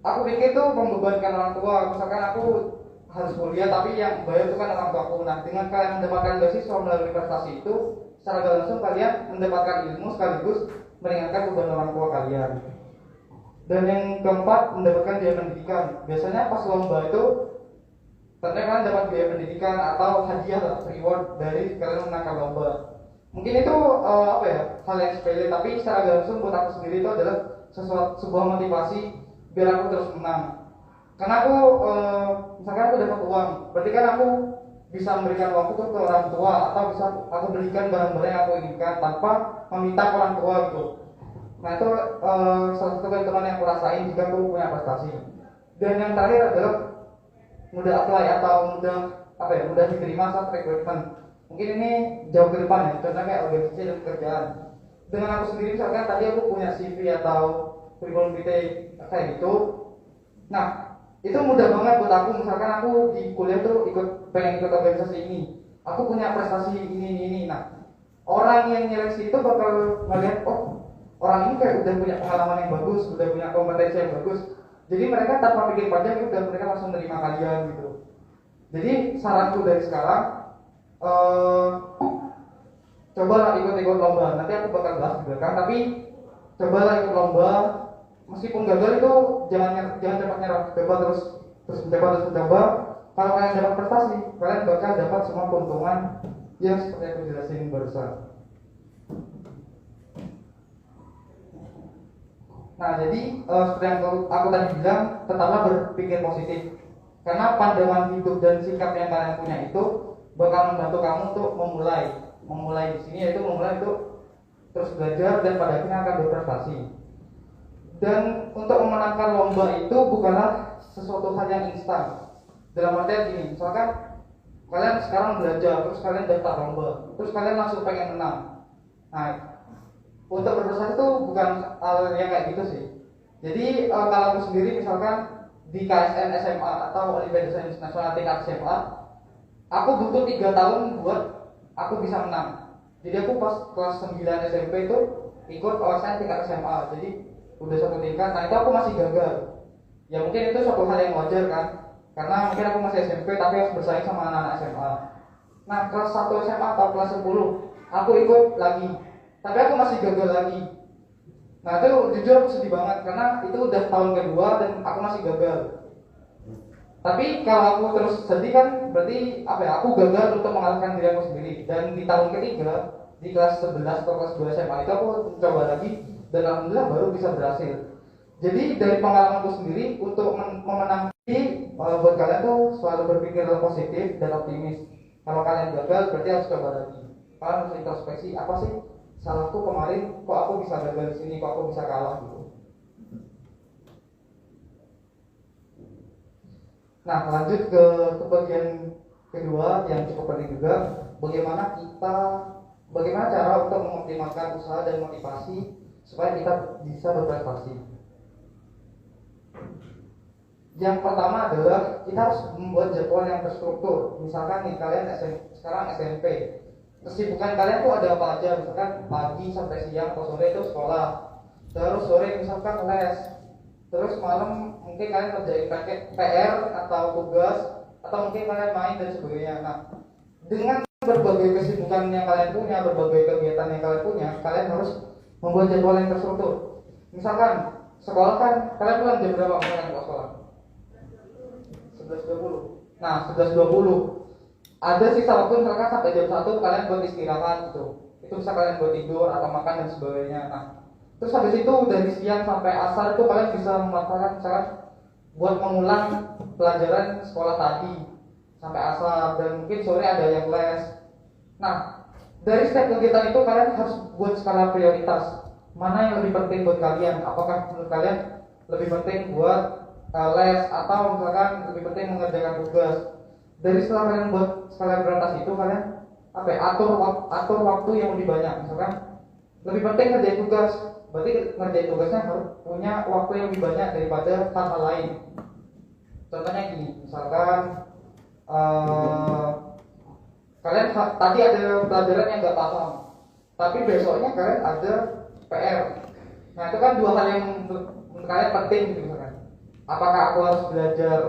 aku pikir tuh membebankan orang tua. Misalkan aku harus kuliah tapi yang bayar itu kan orang tua aku. Nah dengan kalian mendapatkan beasiswa melalui prestasi itu, secara gak langsung kalian mendapatkan ilmu sekaligus meringankan beban orang tua kalian. Dan yang keempat, mendapatkan biaya pendidikan. Biasanya pas lomba itu tentunya kalian dapat biaya pendidikan atau hadiah lah, reward dari kalian menangkan lomba. Mungkin itu apa ya, hal yang sepele, tapi secara gak langsung buat aku sendiri itu adalah sebuah motivasi biar aku terus menang. Karena aku misalkan aku dapat uang, berarti kan aku bisa memberikan uangku tuh ke orang tua, atau bisa aku belikan barang-barang yang aku inginkan tanpa meminta ke orang tua gitu. Nah itu salah satu keuntungan yang aku rasain jika aku punya prestasi. Dan yang terakhir adalah mudah apply atau mudah diterima saat rekrutmen. Mungkin ini jauh ke depan ya, contohnya kayak organisasi dan pekerjaan. Dengan aku sendiri misalkan tadi aku punya CV atau kurikulum vitae kayak gitu. Nah itu mudah banget buat aku. Misalkan aku di kuliah tuh pengen ikut organisasi ini, aku punya prestasi ini. Nah orang yang nyeleksi itu bakal ngeliat, oh orang ini kayak udah punya pengalaman yang bagus, udah punya kompetensi yang bagus. Jadi mereka tanpa pikir panjang udah mereka langsung terima kalian gitu. Jadi saranku dari sekarang, cobalah ikut lomba. Nanti aku bakal bahas di belakang, tapi cobalah ikut lomba. Meskipun gagal itu jangan cepat nyerah. Coba terus mencoba. Kalau kalian dapat prestasi, kalian bakal dapat semua keuntungan yang seperti aku jelasin barusan. Nah jadi seperti yang aku tadi bilang, tetaplah berpikir positif. Karena pandangan hidup dan sikap yang kalian punya itu bakal membantu kamu untuk memulai di sini, yaitu memulai untuk terus belajar dan pada akhirnya akan berprestasi. Dan untuk memenangkan lomba itu bukanlah sesuatu hal yang instan. Dalam artian gini, misalkan kalian sekarang belajar, terus kalian daftar lomba, terus kalian langsung pengen menang. Nah, untuk berprestasi itu bukan hal yang kayak gitu sih. Jadi kalau aku sendiri misalkan di KSN SMA atau Olimpiade Sains Nasional tingkat SMA, aku butuh 3 tahun buat aku bisa menang. Jadi aku pas kelas 9 SMP itu ikut OSN tingkat SMA, jadi udah 1 tingkat. Nah itu aku masih gagal. Ya mungkin itu suatu hal yang wajar kan, karena mungkin aku masih SMP tapi harus bersaing sama anak-anak SMA. Nah kelas 1 SMA atau kelas 10 aku ikut lagi, tapi aku masih gagal lagi. Nah itu jujur aku sedih banget karena itu udah tahun kedua dan aku masih gagal. Tapi kalau aku terus sedih kan berarti apa ya, aku gagal untuk mengalahkan diri aku sendiri. Dan di tahun ketiga di kelas 11 atau kelas 2 SMA itu aku mencoba lagi dan alhamdulillah baru bisa berhasil. Jadi dari pengalamanku sendiri untuk memenangkan buat kalian tuh selalu berpikir positif dan optimis. Kalau kalian gagal berarti harus coba lagi. Kalian harus introspeksi, apa sih salahku kemarin, kok aku bisa gagal di sini, kok aku bisa kalah gitu. Nah lanjut ke bagian kedua yang cukup penting juga, bagaimana cara untuk mengoptimalkan usaha dan motivasi supaya kita bisa berprestasi. Yang pertama adalah kita harus membuat jadwal yang terstruktur. Misalkan nih kalian sekarang SMP, kesibukan kalian tuh ada apa aja, misalkan pagi sampai siang atau sore itu sekolah, terus sore misalkan les, terus malam mungkin kalian kerjain PR atau tugas, atau mungkin kalian main dan sebagainya. Nah dengan berbagai kesibukan yang kalian punya, berbagai kegiatan yang kalian punya, kalian harus membuat jadwal yang terstruktur. Misalkan sekolah kan kalian pulang jam berapa misalkan ke sekolah? 11.20. Nah 11.20 ada sisa waktu misalkan sampai jam 1 kalian buat istirahat gitu. Itu bisa kalian buat tidur atau makan dan sebagainya. Nah terus habis itu dari siang sampai asar itu kalian bisa memanfaatkan misalkan buat mengulang pelajaran sekolah tadi sampai asar, dan mungkin sore ada yang les. Nah dari setiap kegiatan itu kalian harus buat skala prioritas. Mana yang lebih penting buat kalian? Apakah menurut kalian lebih penting buat les atau misalkan lebih penting mengerjakan tugas? Dari setelah kalian buat skala prioritas itu kalian atur waktu yang lebih banyak. Misalkan lebih penting ngerjain tugas, berarti ngerjain tugasnya harus punya waktu yang lebih banyak daripada hal-hal lain. Contohnya gini, misalkan kalian tadi ada pelajaran yang nggak paham, tapi besoknya kalian ada PR. Nah itu kan 2 hal yang menurut kalian penting gitu misalkan. Apakah aku harus belajar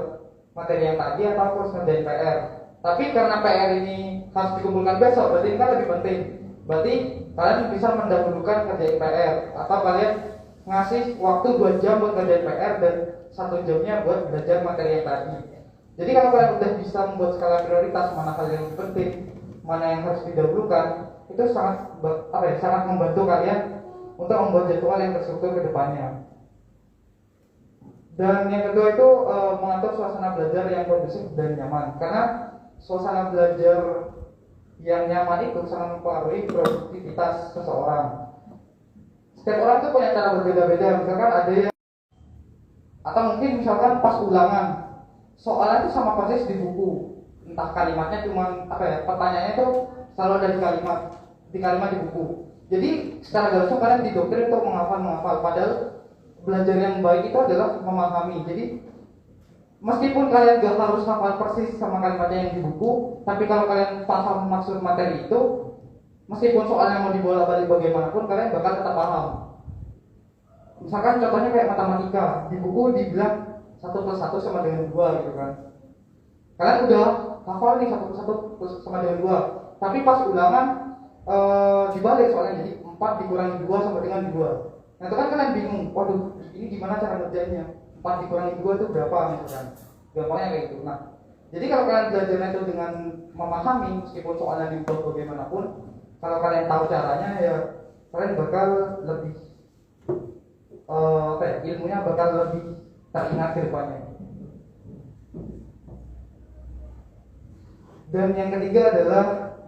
materi yang tadi atau aku harus ngerjain PR? Tapi karena PR ini harus dikumpulkan besok, berarti ini kan lebih penting. Berarti kalian bisa mendahulukan kerjain PR, atau kalian ngasih waktu 2 jam buat kerjain PR dan 1 jamnya buat belajar materi yang tadi. Jadi kalau kalian udah bisa membuat skala prioritas mana hal yang lebih penting, mana yang harus didahulukan, itu sangat membantu kalian untuk membuat jadwal yang terstruktur ke depannya. Dan yang kedua itu mengatur suasana belajar yang kondusif dan nyaman. Karena suasana belajar yang nyaman itu sangat mempengaruhi produktivitas seseorang. Setiap orang tuh punya cara berbeda-beda. Misalkan ada yang, atau mungkin misalkan pas ulangan soalnya itu sama persis di buku, entah kalimatnya cuman pertanyaannya itu selalu ada di kalimat di buku. Jadi secara garis besar kalian didoktrin untuk menghafal, padahal belajar yang baik itu adalah memahami. Jadi meskipun kalian gak harus hafal persis sama kalimatnya yang di buku, tapi kalau kalian paham maksud materi itu, meskipun soalnya mau dibolak-balik bagaimanapun, kalian bakal tetap paham. Misalkan contohnya kayak matematika, di buku dibilang 1 plus 1 sama dengan 2 gitu kan. Kalian udah hafal nih 1 plus 1 sama dengan 2, tapi pas ulangan dibalik soalnya, jadi 4 dikurangi 2 sama dengan 2. Nah itu kan kalian bingung, waduh ini gimana cara ngerjainnya, 4 dikurangi 2 itu berapa misalkan. Gampangnya kayak gitu. Nah jadi kalau kalian belajarnya itu dengan memahami, meskipun soalnya dibuat bagaimanapun, kalau kalian tahu caranya ya kalian bakal lebih ilmunya bakal lebih teringat ke depannya. Dan yang ketiga adalah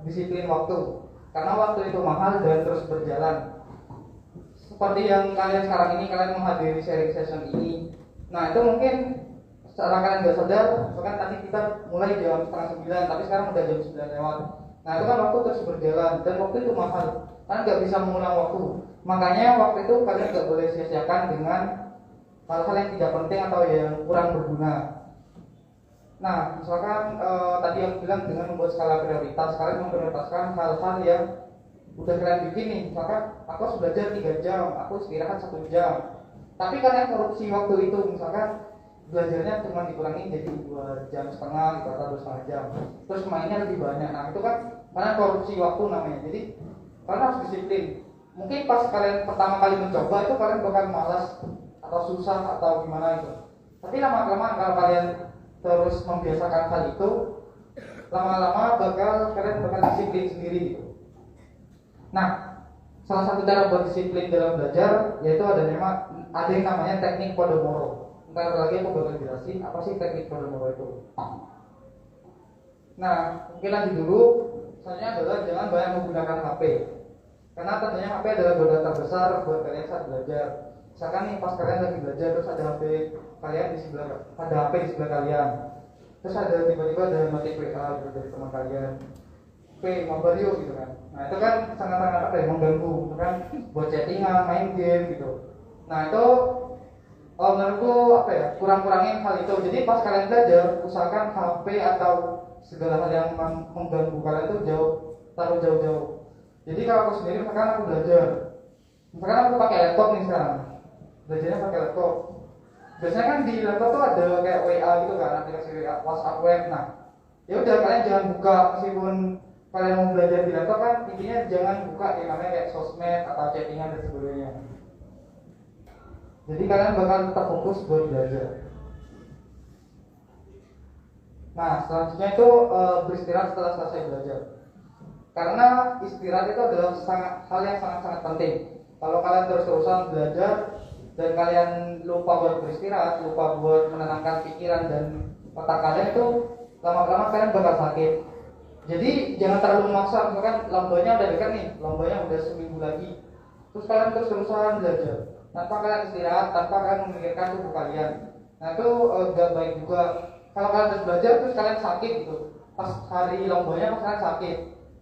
disiplin waktu. Karena waktu itu mahal dan terus berjalan. Seperti yang kalian sekarang ini, kalian menghadiri sharing session ini. Nah itu mungkin secara kalian gak sadar, misalkan tadi kita mulai jam 8:30, tapi sekarang udah jam 9 lewat. Nah itu kan waktu terus berjalan, dan waktu itu mahal. Kalian gak bisa mengulang waktu. Makanya waktu itu kalian gak boleh sia-siakan dengan hal-hal yang tidak penting atau yang kurang berguna. Nah, misalkan tadi yang bilang dengan membuat skala prioritas, kalian memprioritaskan hal-hal yang udah kalian bikin nih. Misalkan aku harus belajar 3 jam, aku istirahat 1 jam. Tapi kalian korupsi waktu itu, misalkan belajarnya cuma dikurangi jadi 2,5 jam gitu, atau 2,5 jam. Terus mainnya lebih banyak. Nah, itu kan karena korupsi waktu namanya. Jadi kalian harus disiplin. Mungkin pas kalian pertama kali mencoba itu kalian bakal malas atau susah atau gimana itu. Tapi lama-lama kalau kalian terus membiasakan hal itu, lama-lama kalian bakal disiplin sendiri gitu. Nah, salah satu cara buat disiplin dalam belajar yaitu ada yang namanya teknik Pomodoro. Ntar lagi aku bakal jelasin apa sih teknik Pomodoro itu. Nah, mungkin lanjut dulu. Selanjutnya adalah jangan banyak menggunakan HP. Karena tentunya HP adalah godaan terbesar buat kalian saat belajar. Misalkan nih pas kalian lagi belajar terus ada HP kalian di sebelah, ada HP di sebelah kalian. Terus ada tiba-tiba ada notif WA gitu dari teman kalian. Mabar yuk gitu kan. Nah, itu kan sangat-sangat mengganggu kan buat chattingan, main game gitu. Nah, itu menurutku kurang-kurangin hal itu. Jadi pas kalian belajar usahakan HP atau segala hal yang mengganggu kalian itu taruh jauh-jauh. Jadi kalau aku sendiri misalkan aku belajar, misalkan aku pakai laptop nih sekarang, belajarnya pakai laptop. Biasanya kan di laptop tuh ada kayak WA gitu kan, aplikasi WA, WhatsApp web. Nah, ya udah kalian jangan buka meskipun kalian mau belajar di laptop kan intinya jangan buka yang namanya kayak sosmed atau chattingan dan sebagainya. Jadi kalian bakal tetap fokus buat belajar. Nah, selanjutnya itu beristirahat setelah selesai belajar. Karena istirahat itu adalah hal yang sangat-sangat penting. Kalau kalian terus-terusan belajar dan kalian lupa buat beristirahat, lupa buat menenangkan pikiran dan otak kalian, itu lama-lama kalian bakal sakit. Jadi jangan terlalu memaksa. Misalkan lombanya udah dekat nih, lombanya udah seminggu lagi, terus kalian terus-terusan belajar tanpa kalian istirahat, tanpa kalian memikirkan tubuh kalian. Nah, itu gak baik juga. Kalau kalian terus belajar terus kalian sakit gitu, pas hari lombanya pas kalian sakit,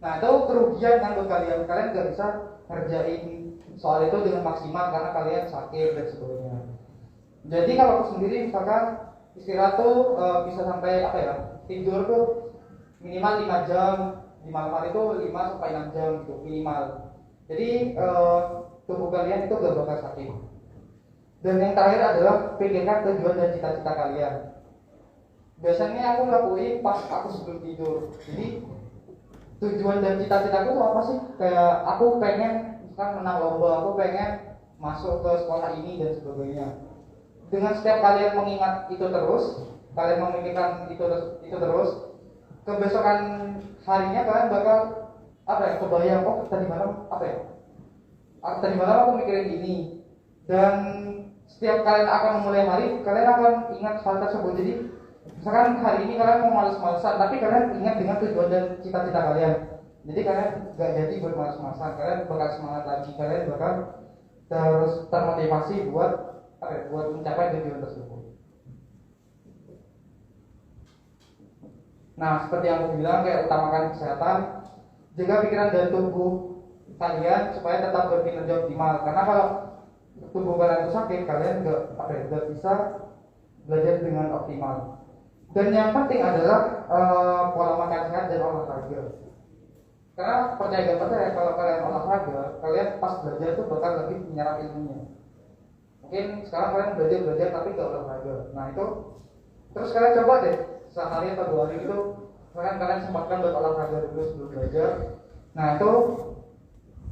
nah itu kerugian kan buat kalian. Kalian gak bisa ngerjain soal itu dengan maksimal karena kalian sakit dan sebagainya. Jadi kalau aku sendiri misalkan istirahat tuh bisa sampai tidur tuh minimal 5 jam di malam hari itu 5-6 jam gitu minimal. Jadi tubuh kalian itu gak bakal sakit. Dan yang terakhir adalah pikirkan tujuan dan cita-cita kalian. Biasanya aku lakuin pas aku sebelum tidur. Jadi tujuan dan cita-citaku tuh apa sih? Kayak aku pengen misalkan menang lomba, aku pengen masuk ke sekolah ini dan sebagainya. Dengan setiap kalian mengingat itu terus, kalian memikirkan itu terus, kebesokan harinya kalian bakal kebayang, tadi malam tadi malam aku mikirin ini. Dan setiap kalian akan memulai hari, kalian akan ingat hal tersebut. Jadi misalkan hari ini kalian mau males-malesan, tapi kalian ingat dengan tujuan dan cita-cita kalian. Jadi kalian gak jadi buat males-malesan, kalian bakal semangat lagi, kalian bakal terus termotivasi buat mencapai tujuan tersebut. Nah, seperti yang aku bilang, kayak utamakan kesehatan, jaga pikiran dan tubuh kalian supaya tetap berkinerja optimal. Karena kalau tubuh kalian itu sakit, kalian gak bisa belajar dengan optimal. Dan yang penting adalah pola makan sehat dan olahraga. Karena percaya gak percaya, kalau kalian olahraga, kalian pas belajar tuh bakal lebih menyerap ilmunya. Mungkin sekarang kalian belajar tapi gak olahraga. Nah itu, terus kalian coba deh sehari atau 2 hari itu kalian sempatkan buat olahraga dulu sebelum belajar. Nah itu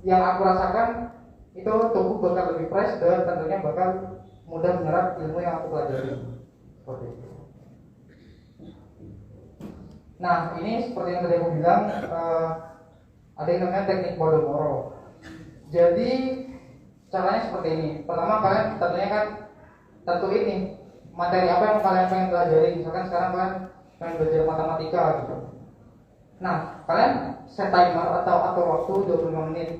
yang aku rasakan, itu tubuh bakal lebih fresh dan tentunya bakal mudah menyerap ilmu yang aku pelajari. Seperti itu. Nah, ini seperti yang tadi aku bilang, ada yang namanya teknik Pomodoro. Jadi caranya seperti ini. Pertama, kalian tentunya kan tentuin nih materi apa yang kalian pengen pelajari. Misalkan sekarang kalian pengen belajar matematika gitu. Nah, kalian set timer atau atur waktu 25 menit.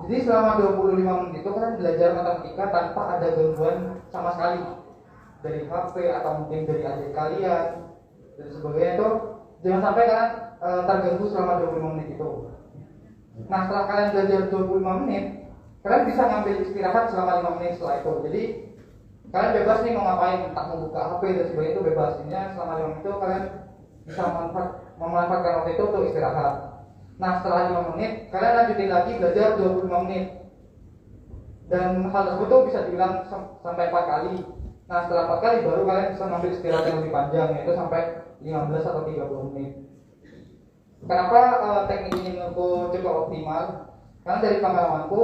Jadi selama 25 menit itu kalian belajar matematika tanpa ada gangguan sama sekali dari HP atau mungkin dari adik kalian dan sebagainya. Itu jangan sampai kalian terganggu selama 25 menit itu. Nah, setelah kalian belajar 25 menit, kalian bisa ngambil istirahat selama 5 menit setelah itu. Jadi kalian bebas nih mau ngapain, entah mau buka HP dan sebagainya itu bebas. Intinya selama 5 menit itu kalian bisa memanfaatkan waktu itu untuk istirahat. Nah setelah 5 menit kalian lanjutin lagi belajar 25 menit. Dan hal tersebut tuh bisa dibilang sampai 4 kali. Nah setelah 4 kali baru kalian bisa ngambil istirahat yang lebih panjang, yaitu sampai 15 atau 30 menit. Kenapa teknik ini menurutku cukup optimal? Karena dari pengalamanku,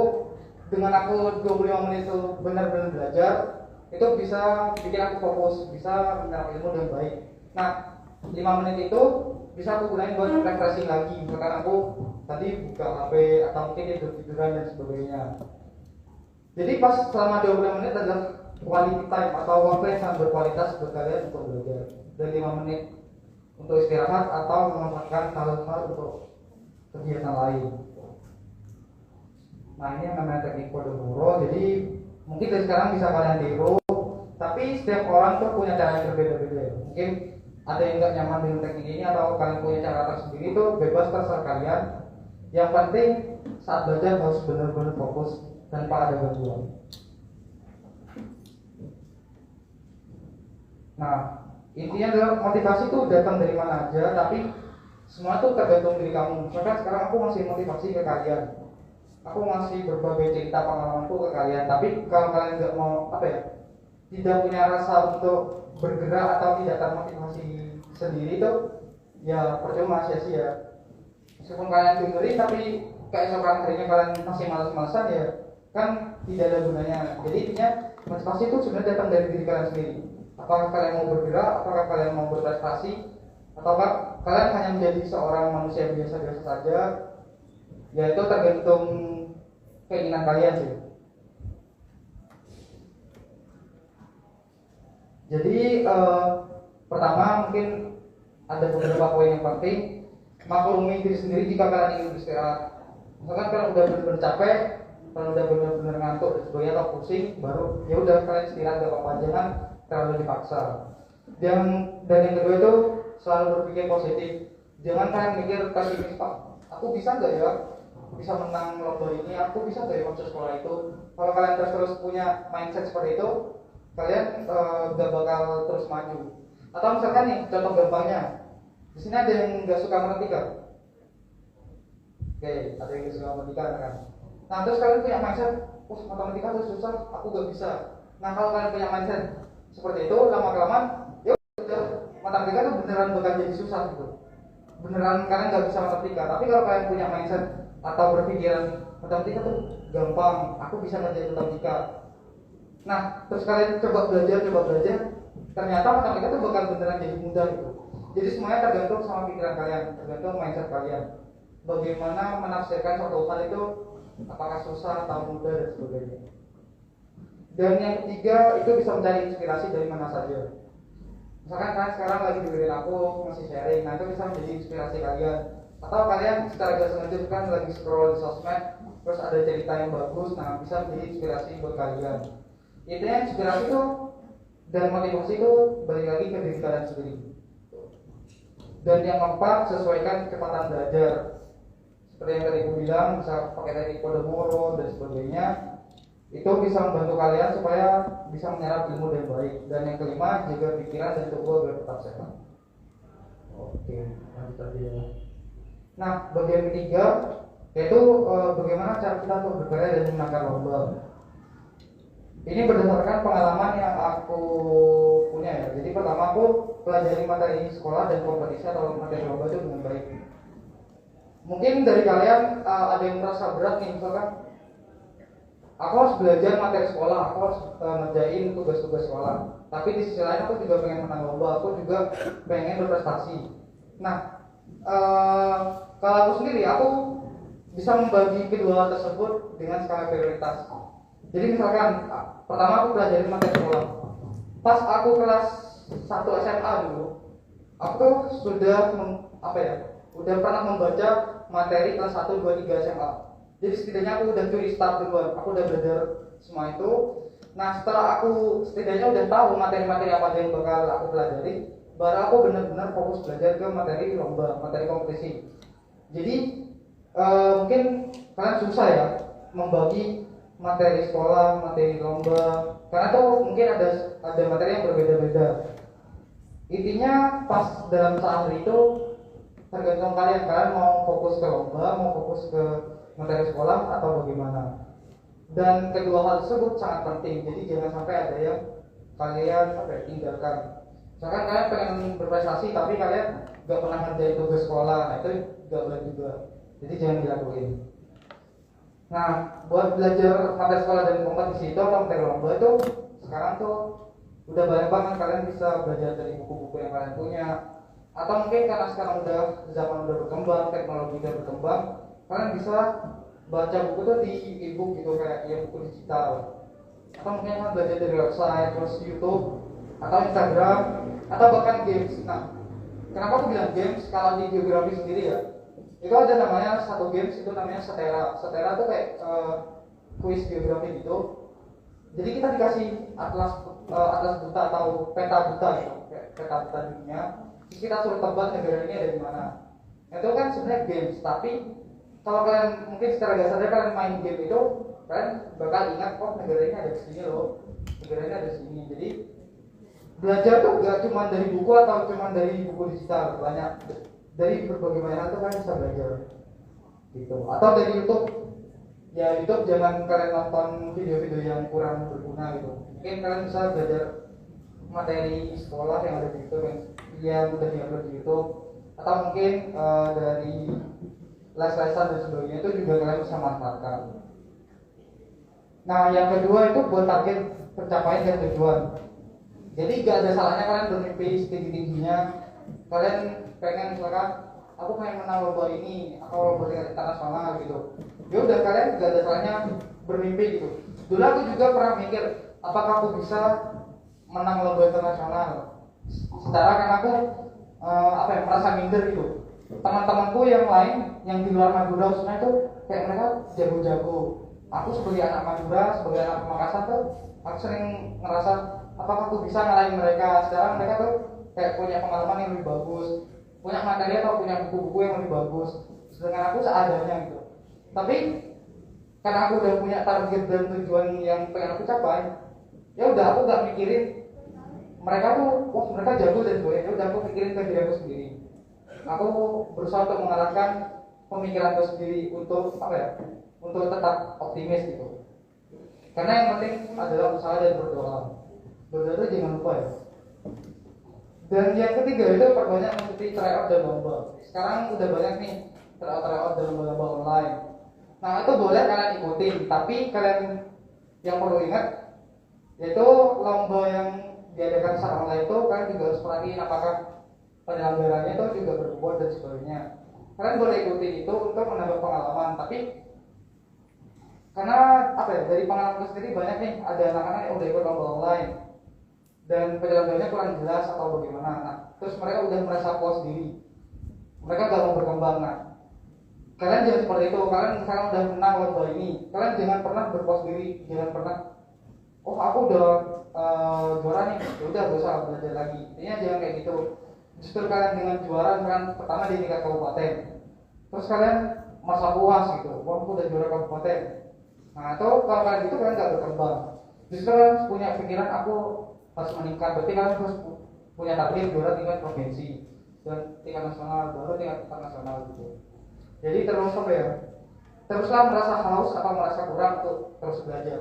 dengan aku 25 menit itu benar-benar belajar, itu bisa bikin aku fokus, bisa menyerap ilmu dengan baik. Nah 5 menit itu bisa aku gunain buat refreshing lagi. Misalkan aku tadi buka HP atau mungkin tidur-tiduran dan sebagainya. Jadi pas selama 25 menit adalah quality time atau waktu yang sangat berkualitas buat kalian untuk belajar. Dan 5 menit untuk istirahat atau memanfaatkan hal-hal untuk kegiatan lain. Nah ini yang namanya teknik Pomodoro. Jadi mungkin dari sekarang bisa kalian tiru, tapi setiap orang tuh punya cara yang berbeda-beda. Mungkin ada yang nggak nyaman dengan teknik ini atau kalian punya cara tersendiri, itu bebas terserah kalian. Yang penting saat belajar harus benar-benar fokus tanpa ada gangguan. Nah intinya adalah motivasi itu datang dari mana aja, tapi semua itu tergantung diri kamu. Misalkan sekarang aku masih motivasi ke kalian, aku masih berbagai cerita pengalamanku ke kalian, tapi kalau kalian nggak mau tidak punya rasa untuk bergerak atau tidak termotivasi sendiri itu ya percuma, sia-sia. Meskipun kalian dengerin tapi keesokan harinya kalian masih malas-malasan, ya kan tidak ada gunanya. Jadi intinya motivasi itu sebenarnya datang dari diri kalian sendiri. Apakah kalian mau bergerak, apakah kalian mau berprestasi, ataukah kalian hanya menjadi seorang manusia biasa-biasa saja, ya itu tergantung keinginan kalian sih. Jadi pertama mungkin ada beberapa poin yang penting. Maklumi diri sendiri jika kalian ingin beristirahat. Misalkan kalian udah benar-benar capek, kalian udah benar-benar ngantuk dan sebagainya atau pusing, baru ya udah kalian istirahat, gak apa-apa, jangan terlalu dipaksa. Dan yang kedua itu selalu berpikir positif. Jangan kalian mikir pesimis, Pak, aku bisa nggak ya bisa menang lomba ini, aku bisa nggak ya masuk sekolah itu. Kalau kalian terus punya mindset seperti itu, kalian gak bakal terus maju. Atau misalkan nih contoh gampangnya, di sini ada yang nggak suka matematika. Oke, ada yang nggak suka matematika kan. Nah terus kalian punya mindset, matematika itu susah, aku gak bisa. Nah kalau kalian punya mindset seperti itu, lama-kelamaan ya udah, matematika itu beneran bakal jadi susah gitu. Beneran kalian gak bisa matematika. Tapi kalau kalian punya mindset atau berpikiran matematika tuh gampang, aku bisa ngerjain matematika. Nah terus kalian coba belajar, ternyata matematika tuh bakal beneran jadi mudah gitu. Jadi semuanya tergantung sama pikiran kalian, tergantung mindset kalian. Bagaimana menafsirkan suatu hal itu, apakah susah atau mudah dan sebagainya. Dan yang ketiga itu bisa mencari inspirasi dari mana saja. Misalkan kalian sekarang lagi dengerin aku masih sharing, nah itu bisa menjadi inspirasi kalian. Atau kalian secara gak sengaja kan lagi scroll di sosmed, terus ada cerita yang bagus, nah bisa menjadi inspirasi buat kalian. Intinya inspirasi itu dan motivasi itu balik lagi ke diri kalian sendiri. Dan yang keempat, sesuaikan kecepatan belajar. Seperti yang tadi aku bilang, bisa pakai teknik Pomodoro dan sebagainya. Itu bisa membantu kalian supaya bisa menyerap ilmu dengan baik. Dan yang kelima, jaga pikiran dan tubuh agar tetap sehat. Oke, lanjut aja ya. Nah, bagian ketiga yaitu bagaimana cara kita untuk berkarya dan memenangkan lomba. Ini berdasarkan pengalaman yang aku punya ya. Jadi pertama aku pelajari materi sekolah dan kompetisi atau materi lomba itu dengan baik. Mungkin dari kalian ada yang merasa berat nih, misalkan aku harus belajar materi sekolah, aku harus ngerjain tugas-tugas sekolah. Tapi di sisi lain aku juga pengen menang lomba, aku juga pengen berprestasi. Nah, kalau aku sendiri, aku bisa membagi kedua hal tersebut dengan skala prioritas. Jadi misalkan pertama aku pelajari materi sekolah. Pas aku kelas 1 SMA dulu, aku sudah udah pernah membaca materi kelas 1, 2, 3 SMA. Jadi setidaknya aku udah curi start duluan, aku udah belajar semua itu. Nah setelah aku setidaknya udah tahu materi-materi apa aja yang bakal aku pelajari, baru aku benar-benar fokus belajar ke materi lomba, materi kompetisi. Jadi mungkin kalian susah ya membagi materi sekolah, materi lomba, karena tuh mungkin ada materi yang berbeda-beda. Intinya pas dalam sehari itu tergantung kalian mau fokus ke lomba, mau fokus ke materi sekolah atau bagaimana. Dan kedua hal tersebut sangat penting, jadi jangan sampai ada yang kalian tinggalkan. Misalkan kalian pengen berprestasi tapi kalian gak pernah ngerjain tugas sekolah, nah itu gak boleh juga, jadi jangan dilakuin. Nah, buat belajar materi sekolah dan kompetisi itu atau materi lomba itu sekarang tuh udah banyak banget, kalian bisa belajar dari buku-buku yang kalian punya, atau mungkin karena sekarang zaman udah berkembang, teknologi udah berkembang, kalian bisa baca buku tuh di e-book gitu, kayak ya buku digital, atau mungkin kalian belajar dari website, terus YouTube, atau Instagram, atau bahkan games. Nah, kenapa aku bilang games? Kalau di geografi sendiri ya, itu ada namanya satu games itu namanya Setera. Setera tuh kayak kuis geografi gitu. Jadi kita dikasih atlas buta atau peta buta gitu, peta buta dunia. Terus kita suruh tebak negara ini ada di mana. Itu kan sebenarnya games, tapi kalau kalian mungkin secara gak sadar kalian main game itu, kalian bakal ingat negara ini ada di sini loh, negara ini ada di sini. Jadi belajar tuh gak cuma dari buku atau cuma dari buku digital, banyak dari berbagai macam hal tuh kan bisa belajar gitu. Atau dari YouTube, ya YouTube jangan kalian nonton video-video yang kurang berguna gitu. Mungkin kalian bisa belajar materi sekolah yang ada di YouTube, yang udah diupload di YouTube, atau mungkin dari les-lesan dan sebagainya, itu juga kalian bisa manfaatkan. Nah, yang kedua itu buat target pencapaian dan tujuan. Jadi gak ada salahnya kalian bermimpi setinggi-tingginya. Kalian pengen misalkan aku pengen menang lomba ini atau lomba tingkat internasional gitu. Ya udah, kalian gak ada salahnya bermimpi gitu. Dulu aku juga pernah mikir apakah aku bisa menang lomba internasional. Secara kan aku merasa minder gitu. Teman-temanku yang lain yang di luar Madura sebenarnya tuh kayak mereka jago-jago. Aku sebagai anak Madura, sebagai anak Makassar tuh aku sering ngerasa apakah aku bisa ngalahin mereka. Sekarang mereka tuh kayak punya pengalaman yang lebih bagus, punya materi atau punya buku-buku yang lebih bagus, sedangkan aku seadanya gitu. Tapi karena aku udah punya target dan tujuan yang pengen aku capai, ya udah aku gak mikirin mereka tuh, mereka jago dan sebagainya. Ya udah, aku mikirin ke diri aku sendiri. Aku berusaha untuk mengalahkan pemikiranku sendiri untuk untuk tetap optimis gitu. Karena yang penting adalah usaha dan berdoa. Berdoa itu jangan lupa ya. Dan yang ketiga itu perbanyak mengikuti tryout dan lomba. Sekarang udah banyak nih tryout dan lomba online. Nah, itu boleh kalian ikutin, tapi kalian yang perlu ingat yaitu lomba yang diadakan secara online itu kalian juga harus perhatiin apakah penyelenggaranya itu juga berbobot dan sebagainya. Kalian boleh ikutin itu untuk menambah pengalaman, tapi karena dari pengalaman sendiri banyak nih ada anak-anak yang udah ikut lomba online dan penyelenggaranya kurang jelas atau bagaimana. Nah, terus mereka udah merasa puas diri, mereka gak mau berkembang. Nah, kalian jangan seperti itu. Kalian misalnya udah menang lomba ini, kalian jangan pernah berpuas diri, jangan pernah aku udah juara nih, udah gak usah belajar lagi. Intinya jangan kayak gitu. Justru kalian dengan juara kan pertama di tingkat kabupaten, terus kalian merasa puas gitu, aku udah juara kabupaten. Nah, atau kalau kalian gitu kalian gak berkembang. Justru kalian punya pikiran aku harus meningkat, berarti kalian harus punya target juara tingkat provinsi dan tingkat nasional, baru tingkat internasional gitu. Jadi teruslah merasa haus atau merasa kurang untuk terus belajar.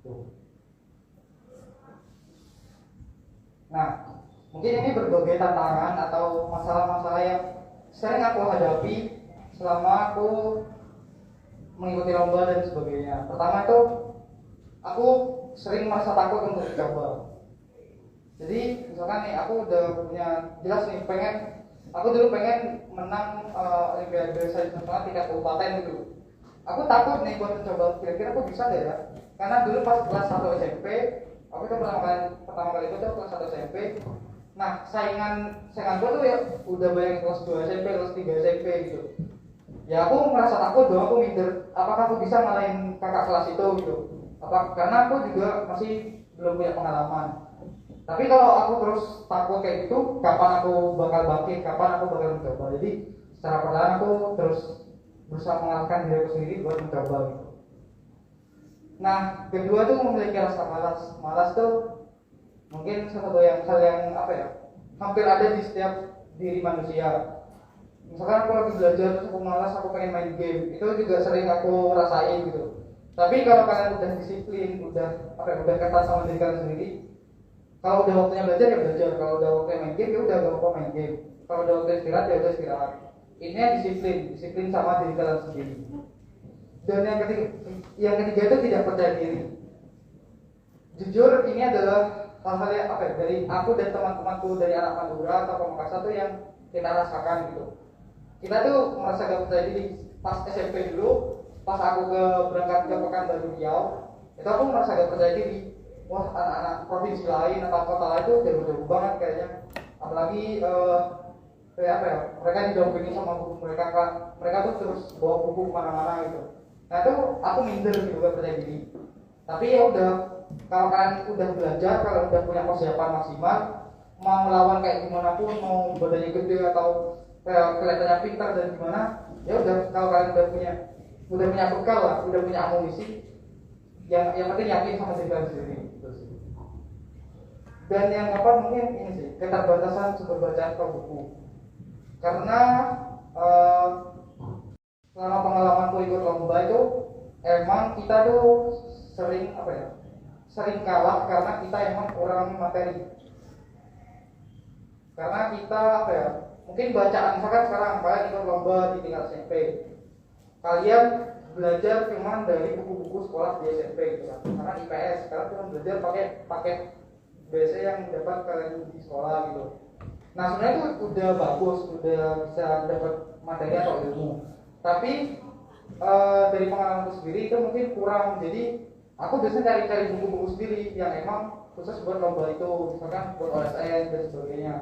Tuh. Nah, mungkin ini berbagai tantangan atau masalah-masalah yang sering aku hadapi selama aku mengikuti lomba dan sebagainya. Pertama itu aku sering merasa takut untuk dicoba. Jadi misalkan nih aku udah punya jelas nih aku dulu pengen menang Olimpiade Sains Nasional tingkat kabupaten gitu. Aku takut nih buat mencoba, kira-kira aku bisa gak ya? Karena dulu pas kelas 1 SMP, aku itu pertama kali itu kelas 1 SMP. Nah, saingan gue tuh ya udah banyak kelas 2 SMP, kelas 3 SMP gitu. Ya aku merasa takut dong, aku minder apakah aku bisa ngalahin kakak kelas itu gitu. Karena aku juga masih belum punya pengalaman. Tapi kalau aku terus takut kayak gitu, kapan aku bakal bangkit, kapan aku bakal mencoba. Jadi secara perlahan aku terus berusaha mengalahkan diri aku sendiri buat mencoba gitu. Nah, kedua tuh memiliki rasa malas. Malas tuh mungkin salah satu hal yang apa ya, hampir ada di setiap diri manusia. Misalkan aku lagi belajar terus aku malas, aku pengen main game, itu juga sering aku rasain gitu. Tapi kalau kalian udah disiplin, udah apa ya, udah ketat sama diri kalian sendiri, kalau udah waktunya belajar ya belajar, kalau udah waktunya main game ya udah gak apa main game, kalau udah waktunya istirahat ya udah istirahat. Ini disiplin sama diri kalian sendiri. Dan yang ketiga itu tidak percaya diri. Jujur ini adalah hal-hal yang apa ya, dari aku dan teman-temanku dari anak Madura atau Pamekasan tuh yang kita rasakan gitu. Kita tuh merasa gak percaya diri pas SMP dulu, pas aku berangkat ke Pekanbaru Riau, itu aku merasa gak percaya diri. Wah, anak-anak provinsi lain atau kota lain tuh jago-jago banget kayaknya. Apalagi kayak apa ya, mereka didampingi sama guru mereka kan, mereka tuh terus bawa buku kemana-mana gitu. Nah itu aku minder gitu, gak percaya diri. Tapi ya udah, kalau kalian udah belajar, kalau udah punya persiapan maksimal, mau melawan kayak gimana pun, mau badannya gede atau kelihatannya pintar dan gimana, ya udah, kalau kalian udah punya bekal lah, udah punya amunisi, yang penting yakin sama diri kalian sendiri gitu sih. Dan yang keempat mungkin ini sih, keterbatasan sumber bacaan atau buku. Karena selama pengalamanku ikut lomba itu emang kita tuh sering apa ya, sering kalah karena kita emang kurang materi. Karena kita apa ya, mungkin bacaan, misalkan sekarang kalian ikut lomba di tingkat SMP, kalian belajar cuma dari buku-buku sekolah di SMP gitu kan. Karena IPS kalian cuma belajar pakai paket BC yang dapat kalian di sekolah gitu. Nah sebenarnya itu udah bagus, udah bisa dapat materi atau ilmu. Tapi dari pengalamanku sendiri itu mungkin kurang. Jadi aku biasanya cari buku-buku sendiri yang emang khusus buat lomba itu, misalkan buat OSN dan sebagainya.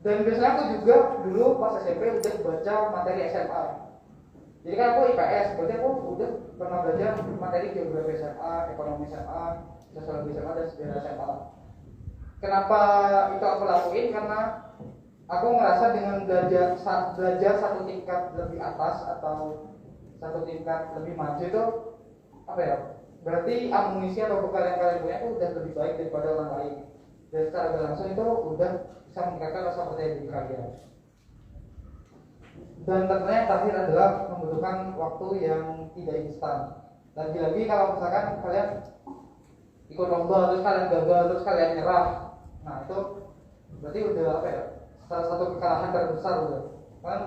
Dan biasanya aku juga dulu pas SMP udah baca materi SMA. Jadi kan aku IPS, berarti aku udah pernah belajar materi geografi SMA, ekonomi SMA, sosiologi SMA dan sejarah SMA. Kenapa itu aku lakuin? Karena aku ngerasa dengan belajar satu tingkat lebih atas atau satu tingkat lebih maju itu apa ya? Berarti amunisi atau bekal yang kalian punya itu udah lebih baik daripada orang lain. Dan secara langsung itu udah bisa meningkatkan rasa percaya diri kalian. Dan tentunya yang terakhir adalah membutuhkan waktu yang tidak instan. Lagi-lagi kalau misalkan kalian ikut lomba terus kalian gagal terus kalian nyerah, nah itu berarti udah apa ya, salah satu kekalahan terbesar udah. Kalian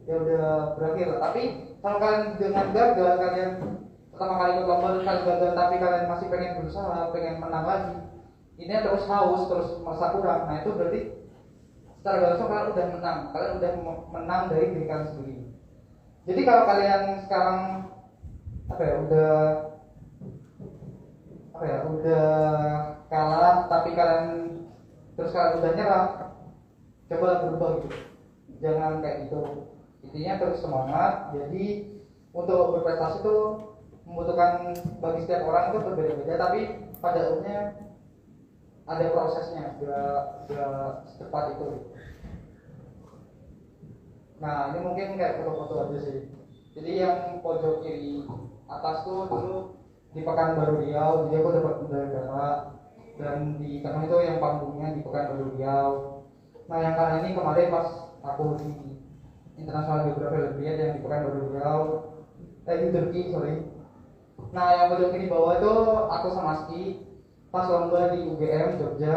udah berakhir. Tapi kalau kalian dengan gagal, kalian pertama kali ikut lomba terus kalian gagal tapi kalian masih pengen berusaha, pengen menang lagi, ini terus haus, terus merasa kurang. Nah itu berarti secara langsung kalian udah menang dari diri kalian sendiri. Jadi kalau kalian sekarang apa ya, udah kalah tapi kalian udah nyerah, coba berubah gitu. Jangan kayak gitu. Intinya terus semangat. Jadi untuk berprestasi itu membutuhkan, bagi setiap orang itu berbeda-beda, tapi pada umumnya ada prosesnya, gak secepat itu. Nah ini mungkin kayak foto-foto aja sih. Jadi yang pojok kiri atas tuh dulu di Pekanbaru Riau, jadi aku dapat medali perak. Dan di tengah itu yang panggungnya di Pekanbaru Riau. Nah yang kanan ini kemarin pas aku di International Geography Olympiad yang di Pekanbaru Riau, di Turki, sorry. Nah yang pojok kiri bawah itu aku sama Ski pas lomba di UGM Jogja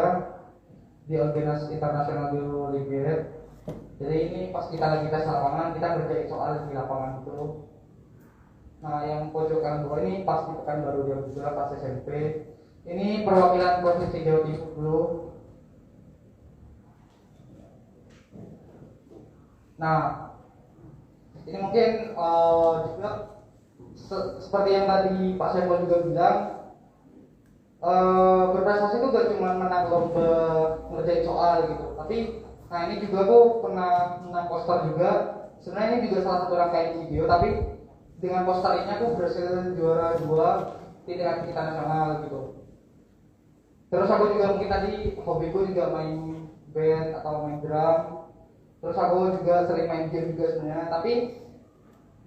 di Organisasi Internasional Olympiad. Jadi ini pas kita lagi tes lapangan, kita ngerjain soal di lapangan itu. Nah yang pojok kanan bawah ini pas di Pekanbaru Riau juga pas SMP. Ini perwakilan Provinsi Jawa Timur dulu. Nah ini mungkin juga seperti yang tadi Pak Saiful juga bilang, berprestasi itu gak cuma menang lomba ngerjain soal gitu, tapi nah ini juga aku pernah menang poster juga. Sebenarnya ini juga salah satu rangkaian video, tapi dengan poster ini aku berhasil juara 2 di tingkat internasional gitu. Terus aku juga mungkin tadi hobiku juga main band atau main drum. Terus aku juga sering main game juga sebenarnya, tapi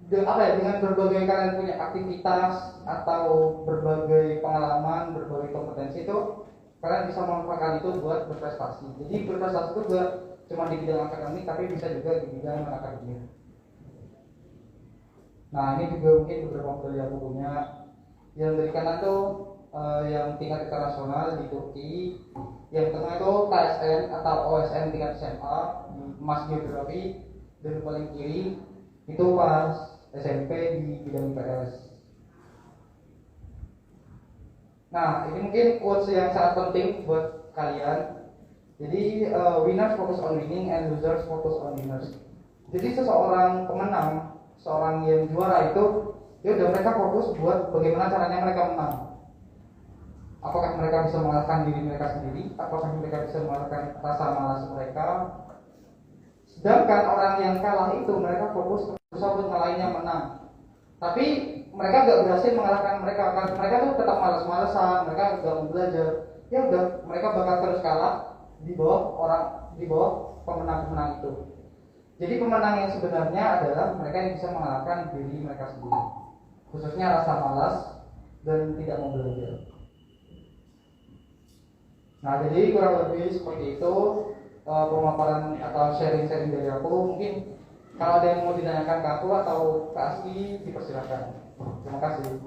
dengan berbagai kalian punya aktivitas atau berbagai pengalaman, berbagai kompetensi itu kalian bisa memanfaatkan itu buat berprestasi. Jadi berprestasi itu gak cuma di bidang akademik, tapi bisa juga di bidang non akademik. Nah, ini juga mungkin beberapa model yang aku punya. Yang dari kanan tuh yang tingkat internasional di Turki, yang tengah itu KSN atau OSN tingkat SMA Mas Geografi, dan paling kiri itu pas SMP di bidang IPS. Nah, ini mungkin quotes yang sangat penting buat kalian. Jadi winners focus on winning and losers focus on winners. Jadi seseorang pemenang, seorang yang juara itu, ya udah mereka fokus buat bagaimana caranya mereka menang. Apakah mereka bisa mengalahkan diri mereka sendiri? Apakah mereka bisa mengalahkan rasa malas mereka? Sedangkan orang yang kalah itu mereka fokus berusaha buat ngalahin yang menang. Tapi mereka gak berhasil mengalahkan mereka. Mereka tuh tetap malas-malesan, mereka gak mau belajar. Ya udah, mereka bakal terus kalah di bawah pemenang-pemenang itu. Jadi pemenang yang sebenarnya adalah mereka yang bisa mengalahkan diri mereka sendiri, khususnya rasa malas dan tidak mau belajar. Nah, jadi kurang lebih seperti itu pemaparan atau sharing-sharing dari aku. Mungkin kalau ada yang mau ditanyakan ke aku atau ke Aski, dipersilakan. Terima kasih.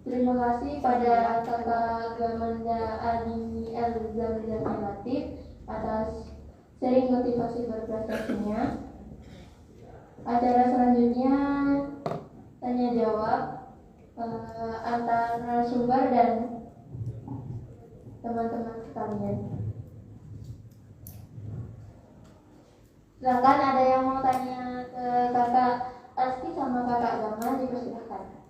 Terima kasih pada Kakak Gamanda Adi Elzamzam Latif atas sharing motivasi berprestasinya. Acara selanjutnya tanya jawab antara narasumber dan teman-teman sekalian. Silakan ada yang mau tanya ke Kakak Aski sama Kakak Gama, dipersilakan.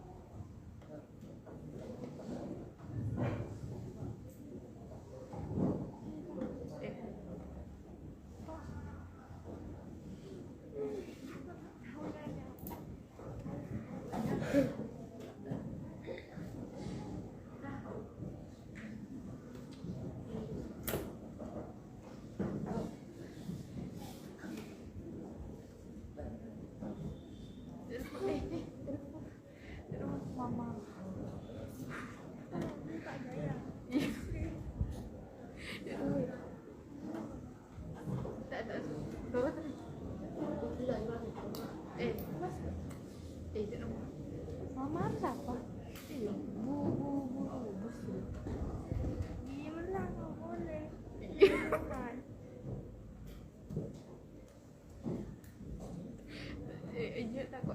Mama siapa? Bu bus. Diem lah, nggak boleh. Iya takut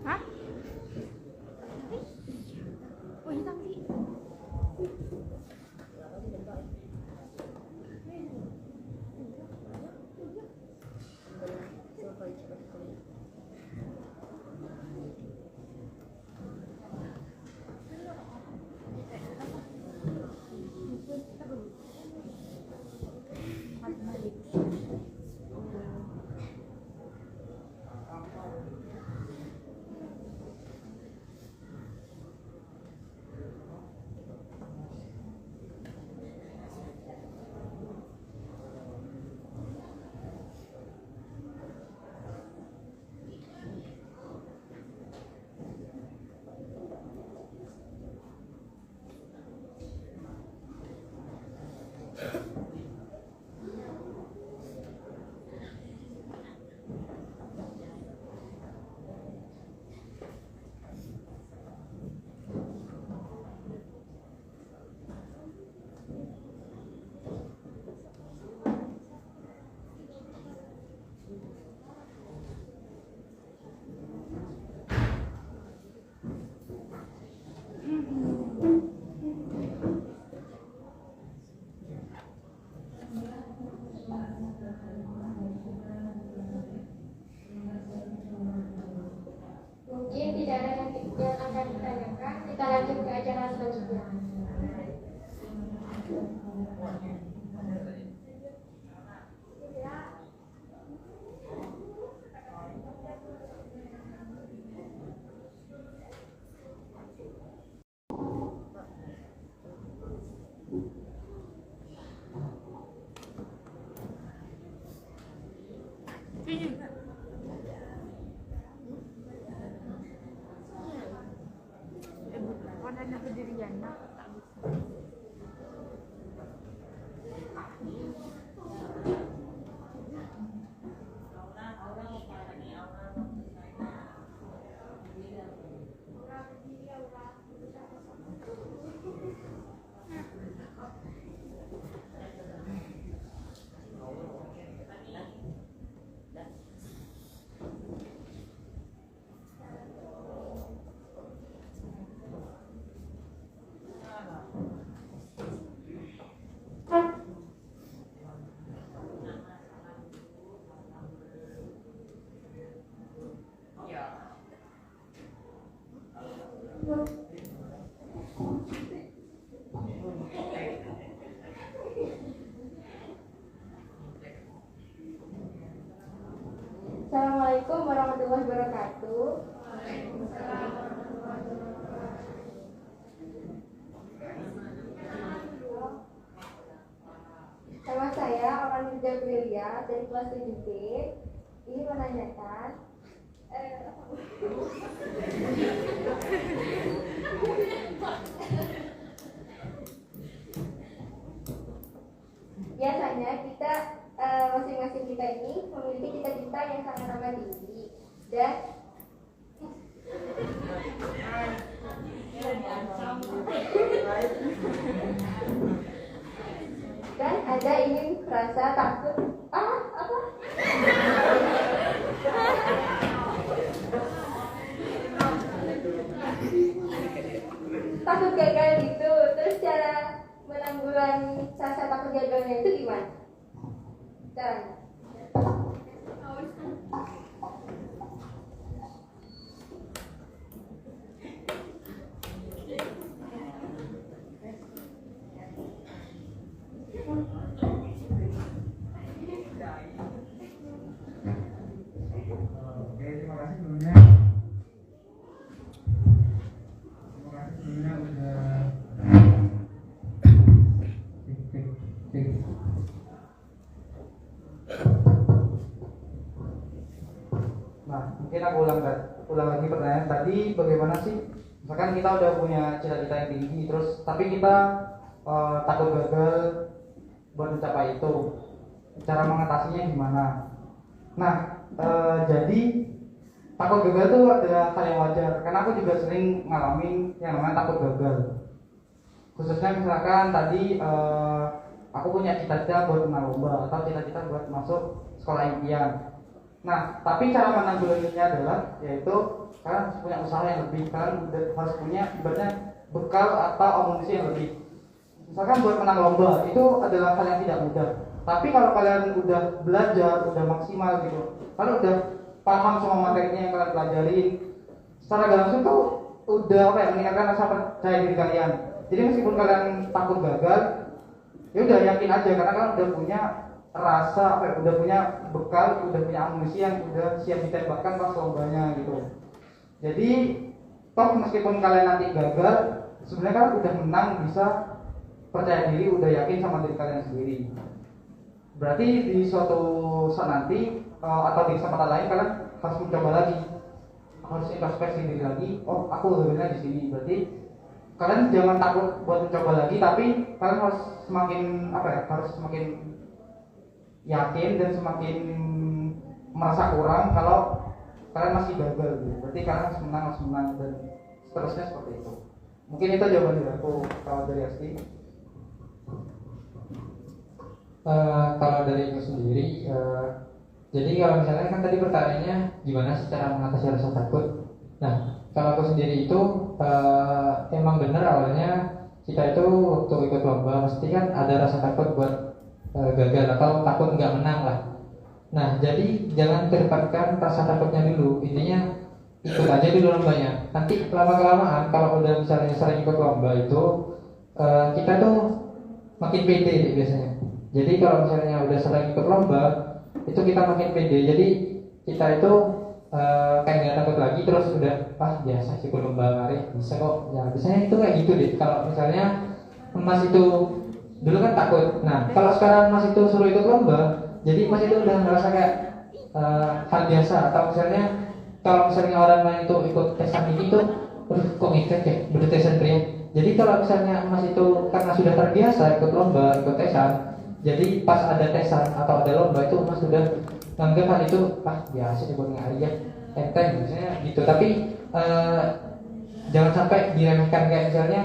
Hah? Oh ini tadi. pertanyaan selanjutnya. Bukan hanya berdirian, nak. Tak bisa. Assalamualaikum warahmatullahi wabarakatuh. Nama saya Awan Wirja dari kelas 7B. Ini menanyakan biasanya kita masing-masing kita ini memiliki cita-cita yang sangat amat tinggi dan ada ingin rasa takut takut gagal gitu. Terus cara menanggulangi rasa takut gagalnya itu gimana caranya? Oke, terima kasih sebelumnya. Terima kasih sebelumnya udah cek. Nah, mungkin aku ulang lagi pertanyaan tadi, bagaimana sih? Misalkan kita udah punya cita-cita yang tinggi, terus tapi kita takut gagal buat mencapai itu. Cara mengatasinya gimana? Nah, jadi takut gagal itu adalah hal yang wajar, karena aku juga sering ngalamin yang namanya takut gagal. Khususnya misalkan tadi aku punya cita-cita buat menang lomba atau cita-cita buat masuk sekolah impian. Nah, tapi cara menanggulanginya adalah yaitu kalian harus punya usaha yang lebih, kalian harus punya ibaratnya bekal atau amunisi yang lebih. Misalkan buat menang lomba itu adalah hal yang tidak mudah. Tapi kalau kalian udah belajar, udah maksimal gitu, kalian udah paham semua materinya yang kalian pelajarin, secara gak langsung tuh udah meningkatkan rasa percaya diri kalian. Jadi meskipun kalian takut gagal, ya udah yakin aja karena kalian udah punya rasa udah punya bekal, udah punya amunisi yang udah siap ditembakkan pas lombanya gitu. Jadi toh meskipun kalian nanti gagal, sebenarnya kalian udah menang, bisa percaya diri, udah yakin sama diri kalian sendiri. Berarti di suatu saat nanti atau di kesempatan lain kalian harus mencoba lagi, harus introspeksi diri lagi. Oh, aku sebenarnya di sini. Berarti kalian jangan takut buat mencoba lagi, tapi kalian harus semakin harus semakin yakin dan semakin merasa kurang kalau kalian masih gagal gitu. Berarti kalian harus menang dan seterusnya seperti itu. Mungkin itu jawaban dari aku. Kalau dari Asti, kalau dari aku sendiri, jadi kalau misalnya kan tadi pertanyaannya gimana sih cara mengatasi rasa takut. Nah, kalau aku sendiri itu emang benar awalnya kita itu waktu ikut lomba pasti kan ada rasa takut buat gagal atau takut nggak menang lah. Nah, jadi jangan kedepankan rasa takutnya dulu. Intinya ikut aja dulu lombanya. Nanti lama-kelamaan kalau udah misalnya sering ikut lomba itu kita tuh makin pede deh biasanya. Jadi kalau misalnya udah sering ikut lomba itu kita makin pede. Jadi kita itu kayak nggak takut lagi, terus udah biasa sih ikut lomba mari bisa kok. Ya biasanya itu kayak gitu deh. Kalau misalnya Mas itu dulu kan takut. Nah kalau sekarang Mas itu suruh ikut lomba, jadi Mas itu udah ngerasa kayak hal biasa. Atau misalnya kalau misalnya orang lain itu ikut tesan ini tuh, kok ngikut ya, udah tesan pria. Jadi kalau misalnya Mas itu karena sudah terbiasa ikut lomba, ikut tesan, jadi pas ada tesan atau ada lomba itu Mas sudah nganggap hal itu biasa sih buat ngariat enteng misalnya gitu. Tapi jangan sampai diremehkan. Kayak misalnya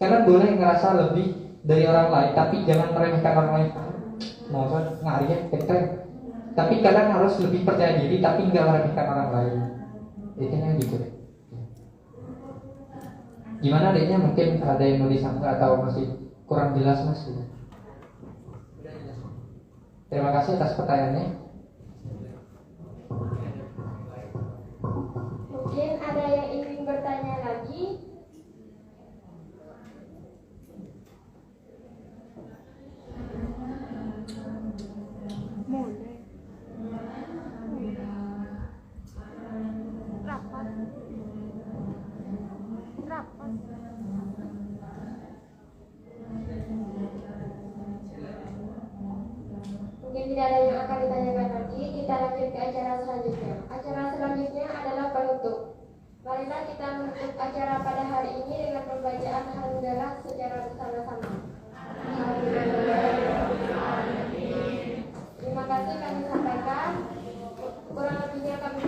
kalian boleh ngerasa lebih dari orang lain, tapi jangan meremehkan orang lain. Mau ngariat enteng, tapi kalian harus lebih percaya diri tapi nggak meremehkan orang lain. Intinya gitu. Gimana adanya, mungkin ada yang mau disangka atau masih kurang jelas Mas? Terima kasih atas pertanyaannya. Mungkin ada yang ingin bertanya lagi? Mulai. Rapat. Mungkin tidak ada yang akan ditanyakan lagi. Kita lanjut ke acara selanjutnya. Acara selanjutnya adalah penutup. Marilah kita menutup acara pada hari ini dengan pembacaan Alhamdulillah secara bersama-sama. Terima kasih kami sampaikan. Kurang lebihnya kami